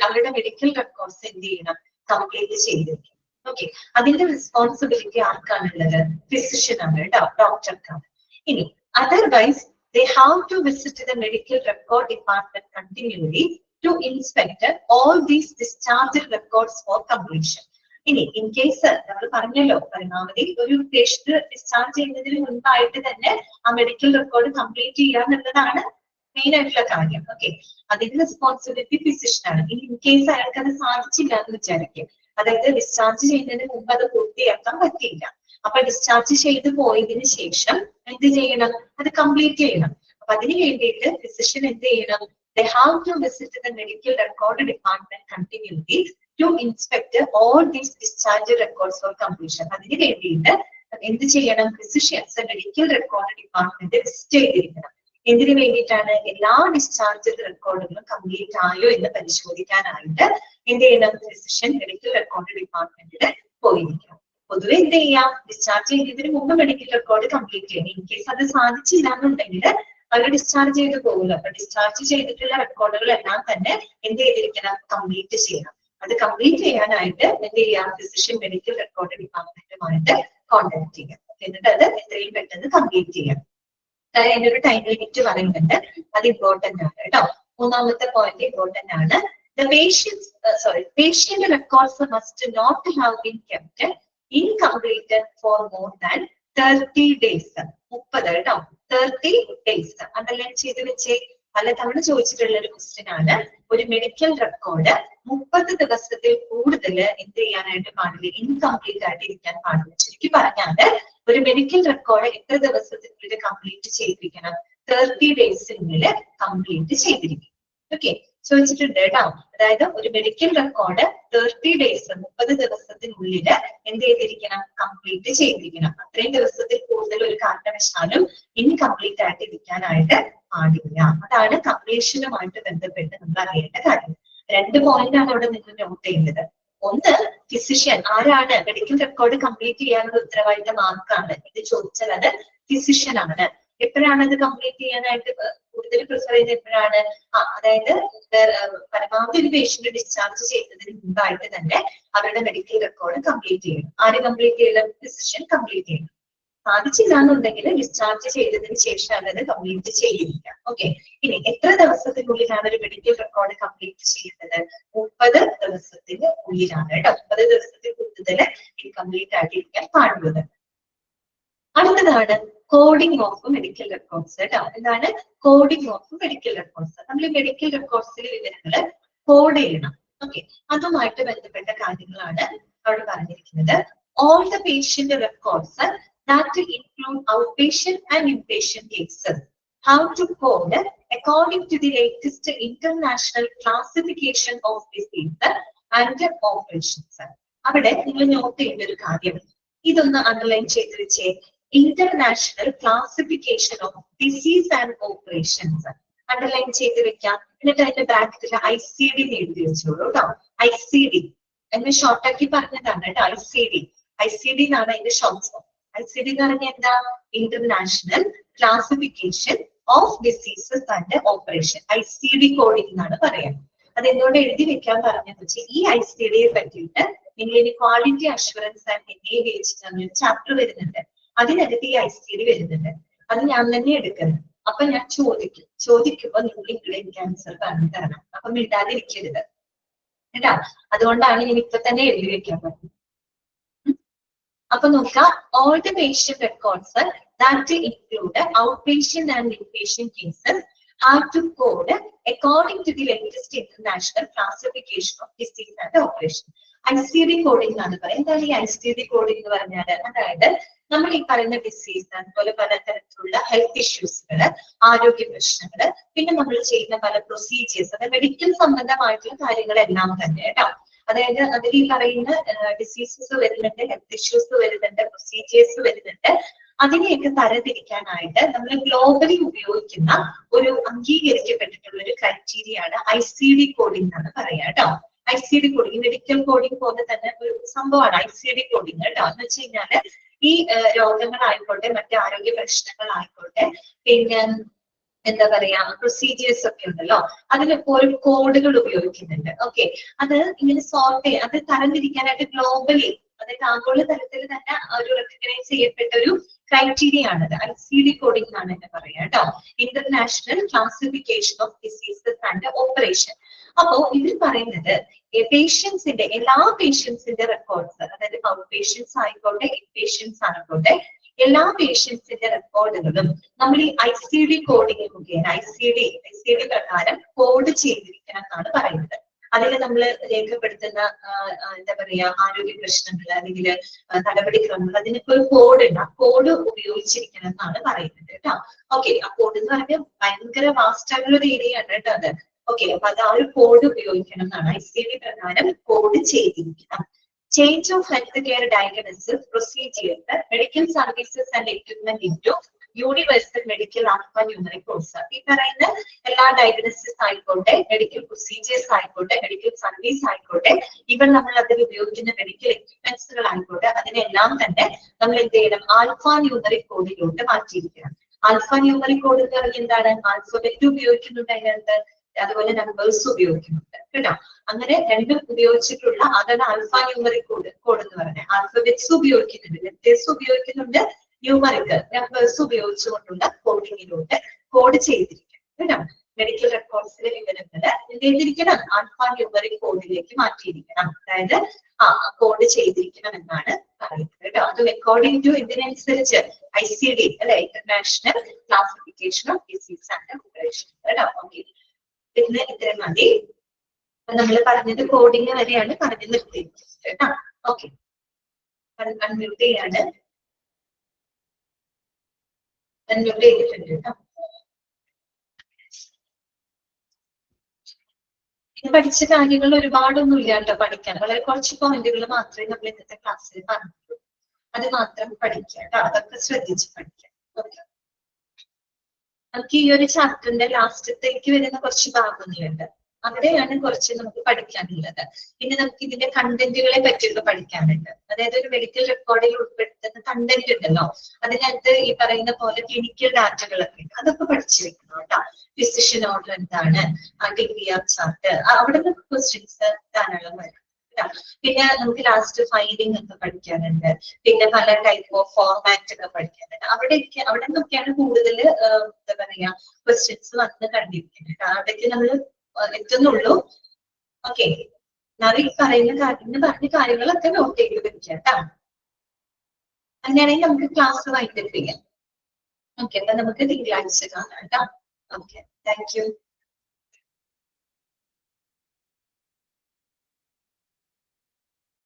അവരുടെ മെഡിക്കൽ റെക്കോർഡ്സ് എന്ത് ചെയ്യണം? കംപ്ലീറ്റ് ചെയ്തിരിക്കണം. ഓക്കെ, അതിന്റെ റെസ്പോൺസിബിലിറ്റി ആർക്കാണുള്ളത്? ഫിസിഷ്യൻ ആണ് കേട്ടോ, ഡോക്ടർക്കാണ്. ഇനി otherwise they have to visit the medical record department continually to inspect all these discharged records for completion. ഇനി ഇൻ കേസ് നമ്മൾ പറഞ്ഞല്ലോ, പരമാവധി ഒരു പേഷ്യന്റ് ഡിസ്ചാർജ് ചെയ്യുന്നതിന് മുൻപായിട്ട് തന്നെ ആ മെഡിക്കൽ റെക്കോർഡ് കംപ്ലീറ്റ് ചെയ്യുക എന്നുള്ളതാണ് മെയിൻ ആയിട്ടുള്ള കാര്യം. ഓക്കെ, അതിന്റെ റെസ്പോൺസിബിലിറ്റി ഫിസിഷ്യനാണ്. ഇനി ഇൻ കേസ് അയാൾക്ക് അത് സാധിച്ചില്ല എന്ന് വിചാരിക്കും, അതായത് ഡിസ്ചാർജ് ചെയ്യുന്നതിന് മുമ്പ് അത് പൂർത്തിയാക്കാൻ പറ്റിയില്ല, അപ്പൊ ഡിസ്ചാർജ് ചെയ്ത് പോയതിനു ശേഷം എന്ത് ചെയ്യണം? അത് കംപ്ലീറ്റ് ചെയ്യണം. അപ്പൊ അതിന് വേണ്ടിയിട്ട് ഫിസിഷ്യൻ എന്ത് ചെയ്യണം? They have to visit the medical record department continually to inspect all these discharge records for completion. അതിന് വേണ്ടിയിട്ട് എന്ത് ചെയ്യണം? Physicians medical record department visit ചെയ്തിരിക്കണം. എന്തിനു വേണ്ടിയിട്ടാണ്? എല്ലാ ഡിസ്ചാർജ് റെക്കോർഡുകളും കംപ്ലീറ്റ് ആയോ എന്ന് പരിശോധിക്കാനായിട്ട് എന്ത് ചെയ്യണം? ഫിസിഷ്യൻ മെഡിക്കൽ റെക്കോർഡ് ഡിപ്പാർട്ട്മെന്റിൽ പോയിരിക്കണം. പൊതുവെ എന്ത് ചെയ്യാം? ഡിസ്ചാർജ് ചെയ്യുന്നതിന് മുമ്പ് മെഡിക്കൽ റെക്കോർഡ് കംപ്ലീറ്റ് ചെയ്യണം. ഇൻ കേസ് അത് സാധിച്ചില്ല എന്നുണ്ടെങ്കിൽ അവർ ഡിസ്ചാർജ് ചെയ്ത് പോകുമല്ലോ. അപ്പൊ ഡിസ്ചാർജ് ചെയ്തിട്ടുള്ള റെക്കോർഡുകളെല്ലാം തന്നെ എന്ത് ചെയ്തിരിക്കണം? കംപ്ലീറ്റ് ചെയ്യണം. അത് കംപ്ലീറ്റ് ചെയ്യാനായിട്ട് എന്ത് ചെയ്യാം? ഫിസിഷ്യൻ മെഡിക്കൽ റെക്കോർഡ് ഡിപ്പാർട്ട്മെന്റുമായിട്ട് കോൺടാക്ട് ചെയ്യാം. എന്നിട്ട് അത് എത്രയും പെട്ടെന്ന് കംപ്ലീറ്റ് ചെയ്യാം. അതിന്റെ ഒരു ടൈം ലിമിറ്റ് പറയുന്നുണ്ട്, അത് ഇമ്പോർട്ടന്റ് ആണ് കേട്ടോ. മൂന്നാമത്തെ പോയിന്റ് ഇമ്പോർട്ടന്റ് ആണ്. Patient records must not have been kept incomplete for more than 30 days. 30 കേട്ടോ, 30 days അണ്ടർലൈൻ ചെയ്ത് വെച്ചേ. പലതവണ ചോദിച്ചിട്ടുള്ള ഒരു ക്വസ്റ്റ്യൻ ആണ്. ഒരു മെഡിക്കൽ റെക്കോർഡ് 30 ദിവസത്തിൽ കൂടുതൽ എന്ത് ചെയ്യാനായിട്ട് പാടില്ല? ഇൻകംപ്ലീറ്റ് ആയിട്ട് ഇരിക്കാൻ പാടില്ല. ശരിക്കും പറഞ്ഞാല് ഒരു മെഡിക്കൽ റെക്കോർഡ് എത്ര ദിവസത്തിനുള്ളിൽ കംപ്ലീറ്റ് ചെയ്തിരിക്കണം? 30 ഡേയ്സിനുള്ളിൽ കംപ്ലീറ്റ് ചെയ്തിരിക്കണം. ഓക്കെ, ചോദിച്ചിട്ടുണ്ട് കേട്ടോ. അതായത് ഒരു മെഡിക്കൽ റെക്കോർഡ് 30 ഡേയ്സ് 30 ദിവസത്തിനുള്ളിൽ എന്ത് ചെയ്തിരിക്കണം? കംപ്ലീറ്റ് ചെയ്തിരിക്കണം. അത്രയും ദിവസത്തിൽ കൂടുതൽ ഒരു കാരണവശാലും ഇൻകംപ്ലീറ്റ് ആയിട്ട് ഇരിക്കാനായിട്ട് പാടില്ല. അതാണ് കംപ്ലീഷനുമായിട്ട് ബന്ധപ്പെട്ട് നമ്മൾ അറിയേണ്ട കാര്യം. 2 പോയിന്റ് ആണ് അവിടെ നിങ്ങൾ നോട്ട് ചെയ്യുന്നത്. ഒന്ന്, ഫിസിഷ്യൻ ആരാണ്? മെഡിക്കൽ റെക്കോർഡ് കംപ്ലീറ്റ് ചെയ്യാനുള്ള ഉത്തരവാദിത്തം ആർക്കാണ്? ഇത് ചോദിച്ചാൽ അത് ഫിസിഷ്യൻ ആണ്. എപ്പോഴാണ് അത് കംപ്ലീറ്റ് ചെയ്യാനായിട്ട് കൂടുതൽ പ്രിഫർ ചെയ്യുന്നത്? എപ്പോഴാണ്? അതായത് പരമാവധി ഒരു പേഷ്യന്റ് ഡിസ്ചാർജ് ചെയ്യുന്നതിന് മുമ്പായിട്ട് തന്നെ അവരുടെ മെഡിക്കൽ റെക്കോർഡ് കംപ്ലീറ്റ് ചെയ്യണം. ആര് കംപ്ലീറ്റ് ചെയ്യണം? ഫിസിഷ്യൻ കംപ്ലീറ്റ് ചെയ്യണം. സാധിച്ചില്ല എന്നുണ്ടെങ്കിൽ ഡിസ്ചാർജ് ചെയ്തതിന് ശേഷം അത് കംപ്ലീറ്റ് ചെയ്യില്ല. ഓക്കെ, ഇനി എത്ര ദിവസത്തിനുള്ളിലാണ് ഒരു മെഡിക്കൽ റെക്കോർഡ് കംപ്ലീറ്റ് ചെയ്യുന്നത്? 30 ദിവസത്തിന് ഉള്ളിലാണ് കേട്ടോ. 30 ദിവസത്തിൽ കൂടുതൽ ഇൻകംപ്ലീറ്റ് ആയിട്ട് ഇരിക്കാൻ പാടുള്ളത്. അടുത്തതാണ് കോഡിംഗ് ഓഫ് മെഡിക്കൽ റെക്കോർഡ്സ് കേട്ടോ. എന്താണ് കോഡിംഗ് ഓഫ് മെഡിക്കൽ റെക്കോർഡ്സ്? നമ്മൾ മെഡിക്കൽ റെക്കോർഡ്സിലെ വിവരങ്ങൾ കോഡ് ചെയ്യണം. ഓക്കെ, അതുമായിട്ട് ബന്ധപ്പെട്ട കാര്യങ്ങളാണ് അവിടെ പറഞ്ഞിരിക്കുന്നത്. All the patient records that include outpatient and inpatient cases have to code according to the latest international classification of disease and operations. അവിടെ നിങ്ങൾ നോട്ട് ചെയ്യേണ്ട ഒരു കാര്യം, ഇതൊന്ന് അണ്ടർലൈൻ ചെയ്ത് വെച്ചേ. International classification of disease and operations underline ചെയ്ത് വെക്കാം. എന്നിട്ട് അതിന്റെ ബാക്കിൽ ICD എഴുതി വെച്ചോളൂ കേട്ടോ. ICD എന്ന് ഷോർട്ടാക്കി പറഞ്ഞതാണ് കേട്ടോ. ICD എന്നാണ് അതിന്റെ ഷോർട്ട് ഫോം. ICD എന്ന് പറഞ്ഞാൽ എന്താ? International classification of diseases and operation. ICD coding എന്നാണ് പറയാം. അതെന്തുകൊണ്ട് എഴുതി വെക്കാൻ പറഞ്ഞതെന്ന് വെച്ചാൽ ഈ ICD യെ പറ്റിയിട്ട് നിങ്ങൾ ഇനി ക്വാളിറ്റി അഷുറൻസ് ആൻഡ് എന്നൊരു ചാപ്റ്റർ വരുന്നുണ്ട്. അതിനകത്ത് ഈ ICD വരുന്നുണ്ട്. അത് ഞാൻ തന്നെ എടുക്കുന്നത്. അപ്പൊ ഞാൻ ചോദിക്കുമ്പോ നിങ്ങൾ എനിക്ക് ആൻസർ പറഞ്ഞു തരണം. അപ്പൊ മിണ്ടാതിരിക്കരുത് കേട്ടാ. അതുകൊണ്ടാണ് ഞാൻ ഇപ്പൊ തന്നെ എഴുതി വെക്കാൻ പറഞ്ഞത്. അപ്പൊ നോക്കാം, all the patient records that include outpatient and inpatient cases have to code according to the latest international classification of disease and operation. ICD coding എന്നാണ് പറയുന്നത്. എന്താണ് ഈ ICD കോഡിംഗ് എന്ന് പറഞ്ഞാൽ? അതായത് നമ്മൾ ഈ പറയുന്ന ഡിസീസ്, അതുപോലെ പലതരത്തിലുള്ള ഹെൽത്ത് ഇഷ്യൂസുകള്, ആരോഗ്യ പ്രശ്നങ്ങള്, പിന്നെ നമ്മൾ ചെയ്യുന്ന പല പ്രൊസീജിയേഴ്സ്, അതായത് മെഡിക്കൽ സംബന്ധമായിട്ടുള്ള കാര്യങ്ങളെല്ലാം തന്നെ കേട്ടോ. അതായത് അതിൽ ഈ പറയുന്ന ഡിസീസസ് വരുന്നുണ്ട്, ഹെൽത്ത് ഇഷ്യൂസ് വരുന്നുണ്ട്, പ്രൊസീജിയേഴ്സ് വരുന്നുണ്ട്. അതിനെയൊക്കെ തരംതിരിക്കാനായിട്ട് നമ്മൾ ഗ്ലോബലി ഉപയോഗിക്കുന്ന ഒരു അംഗീകരിക്കപ്പെട്ടിട്ടുള്ള ഒരു ക്രൈറ്റീരിയ ആണ് ICD കോഡിംഗ് എന്നാണ് പറയാ കേട്ടോ. ICD കോഡിംഗ് മെഡിക്കൽ കോഡിംഗ് പോലെ തന്നെ ഒരു സംഭവമാണ് ICD കോഡിംഗ് കേട്ടോ. എന്ന് വെച്ച് കഴിഞ്ഞാല് ഈ രോഗങ്ങളായിക്കോട്ടെ, മറ്റു ആരോഗ്യ പ്രശ്നങ്ങളായിക്കോട്ടെ, പിന്നെ എന്താ പറയാ പ്രൊസീജിയേഴ്സ് ഒക്കെ ഉണ്ടല്ലോ, അതിലൊക്കെ ഒരു കോഡുകൾ ഉപയോഗിക്കുന്നുണ്ട്. ഓക്കെ, അത് ഇങ്ങനെ അത് തരംതിരിക്കാനായിട്ട് ഗ്ലോബലി, അതായത് ആഗോള തലത്തിൽ തന്നെ ഒരു റെക്കഗ്നൈസ് ചെയ്യപ്പെട്ട ഒരു ക്രൈറ്റീരിയ ആണത്. ICD കോഡിംഗ് എന്നാണ് എന്നെ പറയാ കേട്ടോ. International classification of diseases and operation. അപ്പോ ഇതിൽ പറയുന്നത് പേഷ്യൻസിന്റെ, എല്ലാ പേഷ്യൻസിന്റെ റെക്കോർഡ്സ്, അതായത് ഔട്ട് പേഷ്യൻസ് ആയിക്കോട്ടെ, ഇൻ പേഷ്യൻസ് ആയിക്കോട്ടെ, എല്ലാ പേഷ്യൻസിന്റെ റെക്കോർഡുകളും നമ്മൾ ഈ ICD കോഡിംഗ് മുഖേന ICD പ്രകാരം കോഡ് ചെയ്തിരിക്കണം എന്നാണ് പറയുന്നത്. അതിൽ നമ്മൾ രേഖപ്പെടുത്തുന്ന എന്താ പറയാ ആരോഗ്യ പ്രശ്നങ്ങൾ അല്ലെങ്കിൽ നടപടിക്രമങ്ങൾ, അതിനൊക്കെ ഒരു കോഡ് ഉണ്ട്. ആ കോഡ് ഉപയോഗിച്ചിരിക്കണം എന്നാണ് പറയുന്നത് കേട്ടോ. ഓക്കെ, ആ കോഡ് എന്ന് പറഞ്ഞാൽ ഭയങ്കര വാസ്റ്റ് ആയിട്ടുള്ള ഒരു ഏരിയ ആണ് കേട്ടോ അത്. ഓക്കെ, അപ്പൊ അത് ആ ഒരു കോഡ് ഉപയോഗിക്കണം എന്നാണ്. ICD പ്രകാരം കോഡ് ചെയ്തിരിക്കണം. Change of health care diagnosis procedures, medical services and equipment into universal medical alphanumeric course. ഈ പറയുന്ന എല്ലാ ഡയഗ്നോസിസ് ആയിക്കോട്ടെ, മെഡിക്കൽ പ്രൊസീജിയേഴ്സ് ആയിക്കോട്ടെ, മെഡിക്കൽ സർവീസ് ആയിക്കോട്ടെ, ഇവൻ നമ്മൾ അതിൽ ഉപയോഗിക്കുന്ന മെഡിക്കൽ എക്വിപ്മെന്റ്സുകൾ ആയിക്കോട്ടെ, അതിനെല്ലാം തന്നെ നമ്മൾ എന്ത് ചെയ്യണം? ആൽഫാന്യൂമറിക് കോഡിലോട്ട് മാറ്റിയിരിക്കണം. ആൽഫാന്യൂമറിക് കോഡ് എന്ന് പറഞ്ഞാൽ എന്താണ്? ആൽഫബറ്റ് ഉപയോഗിക്കുന്നുണ്ട് അതിനകത്ത്, അതുപോലെ നമ്പേഴ്സ് ഉപയോഗിക്കുന്നുണ്ട് കേട്ടോ. അങ്ങനെ രണ്ടും ഉപയോഗിച്ചിട്ടുള്ള അതാണ് ആൽഫാന്യൂമറിക് കോഡ് എന്ന് പറഞ്ഞാൽ. ആൽഫബറ്റ്സ് ഉപയോഗിക്കുന്നുണ്ട്, ലെറ്റേഴ്സ് ഉപയോഗിക്കുന്നുണ്ട്, ന്യൂമറിക് നമ്പേഴ്സ് ഉപയോഗിച്ചുകൊണ്ടുള്ള കോഡിങ്ങിലോട്ട് കോഡ് ചെയ്തിരിക്കണം കേട്ടോ. മെഡിക്കൽ റെക്കോർഡ്സിലെ വിവരങ്ങൾ എന്ത് ചെയ്തിരിക്കണം? ആൽഫാന്യൂമറിക് കോഡിലേക്ക് മാറ്റിയിരിക്കണം. അതായത് കോഡ് ചെയ്തിരിക്കണം എന്നാണ് പറയുന്നത് കേട്ടോ. അത് അക്കോർഡിംഗ് ടു ഇതിനനുസരിച്ച് ICD അല്ലെ, international classification of disease and operation കേട്ടോ. ഓക്കെ, ഇന്ന് ഇത്രയും മതി. നമ്മൾ പറഞ്ഞത് കോഡിങ് വരെയാണ് പറഞ്ഞു നിർത്തിയിരിക്കുന്നത് കേട്ടോ. ഓക്കെ, അൺമ്യൂട്ട് ചെയ്യാണ്, അൺമ്യൂട്ട് ചെയ്തിട്ടുണ്ട് കേട്ടോ. ഇത് പഠിച്ച കാര്യങ്ങൾ ഒരുപാടൊന്നും ഇല്ല കേട്ടോ പഠിക്കാൻ. വളരെ കുറച്ച് പോയിന്റുകൾ മാത്രമേ നമ്മൾ ഇന്നത്തെ ക്ലാസ്സിൽ പറഞ്ഞുള്ളൂ. അത് മാത്രം പഠിക്കാം കേട്ടോ. അതൊക്കെ ശ്രദ്ധിച്ച് പഠിക്കാം. ഓക്കെ, നമുക്ക് ഈ ഒരു ചാപ്റ്ററിന്റെ ലാസ്റ്റത്തേക്ക് വരുന്ന കുറച്ച് ഭാഗങ്ങളുണ്ട്. അവിടെയാണ് കുറച്ച് നമുക്ക് പഠിക്കാനുള്ളത്. പിന്നെ നമുക്ക് ഇതിന്റെ കണ്ടന്റുകളെ പറ്റിയൊക്കെ പഠിക്കാനുണ്ട്. അതായത് ഒരു മെഡിക്കൽ റെക്കോർഡിൽ ഉൾപ്പെടുത്തുന്ന കണ്ടന്റ് ഉണ്ടല്ലോ, അതിനകത്ത് ഈ പറയുന്ന പോലെ ക്ലിനിക്കൽ ഡാറ്റകളൊക്കെ ഉണ്ട്. അതൊക്കെ പഠിച്ചു വെക്കണം കേട്ടോ. ഫിസിഷ്യൻ ഓർഡർ എന്താണ്, ഡിഗ്രി ഓഫ് ചാർട്ട്, അവിടെ നിന്ന് ക്വസ്റ്റ്യൻസ് ധാരാളം വരും. പിന്നെ നമുക്ക് ലാസ്റ്റ് ഫൈലിംഗ് ഒക്കെ പഠിക്കാനുണ്ട്. പിന്നെ പല ടൈപ്പ് ഓഫ് ഫോർമാറ്റ് ഒക്കെ പഠിക്കാനുണ്ട്. അവിടെ നിന്നൊക്കെയാണ് കൂടുതൽ എന്താ പറയാ ക്വസ്റ്റ്യൻസ് വന്ന് കണ്ടിരിക്കുന്നത്. അവിടേക്ക് നമ്മൾ എത്തുന്നുള്ളൂ. ഓക്കെ, പറഞ്ഞ കാര്യങ്ങളൊക്കെ നോട്ട് ചെയ്ത് വെക്കാം കേട്ടോ. അങ്ങനെയാണെങ്കിൽ നമുക്ക് ക്ലാസ് വൈൻഡപ്പ് ചെയ്യാം. ഓക്കെ, അപ്പൊ നമുക്ക് തിങ്കളാഴ്ച കാണാം കേട്ടോ. Okay, thank you.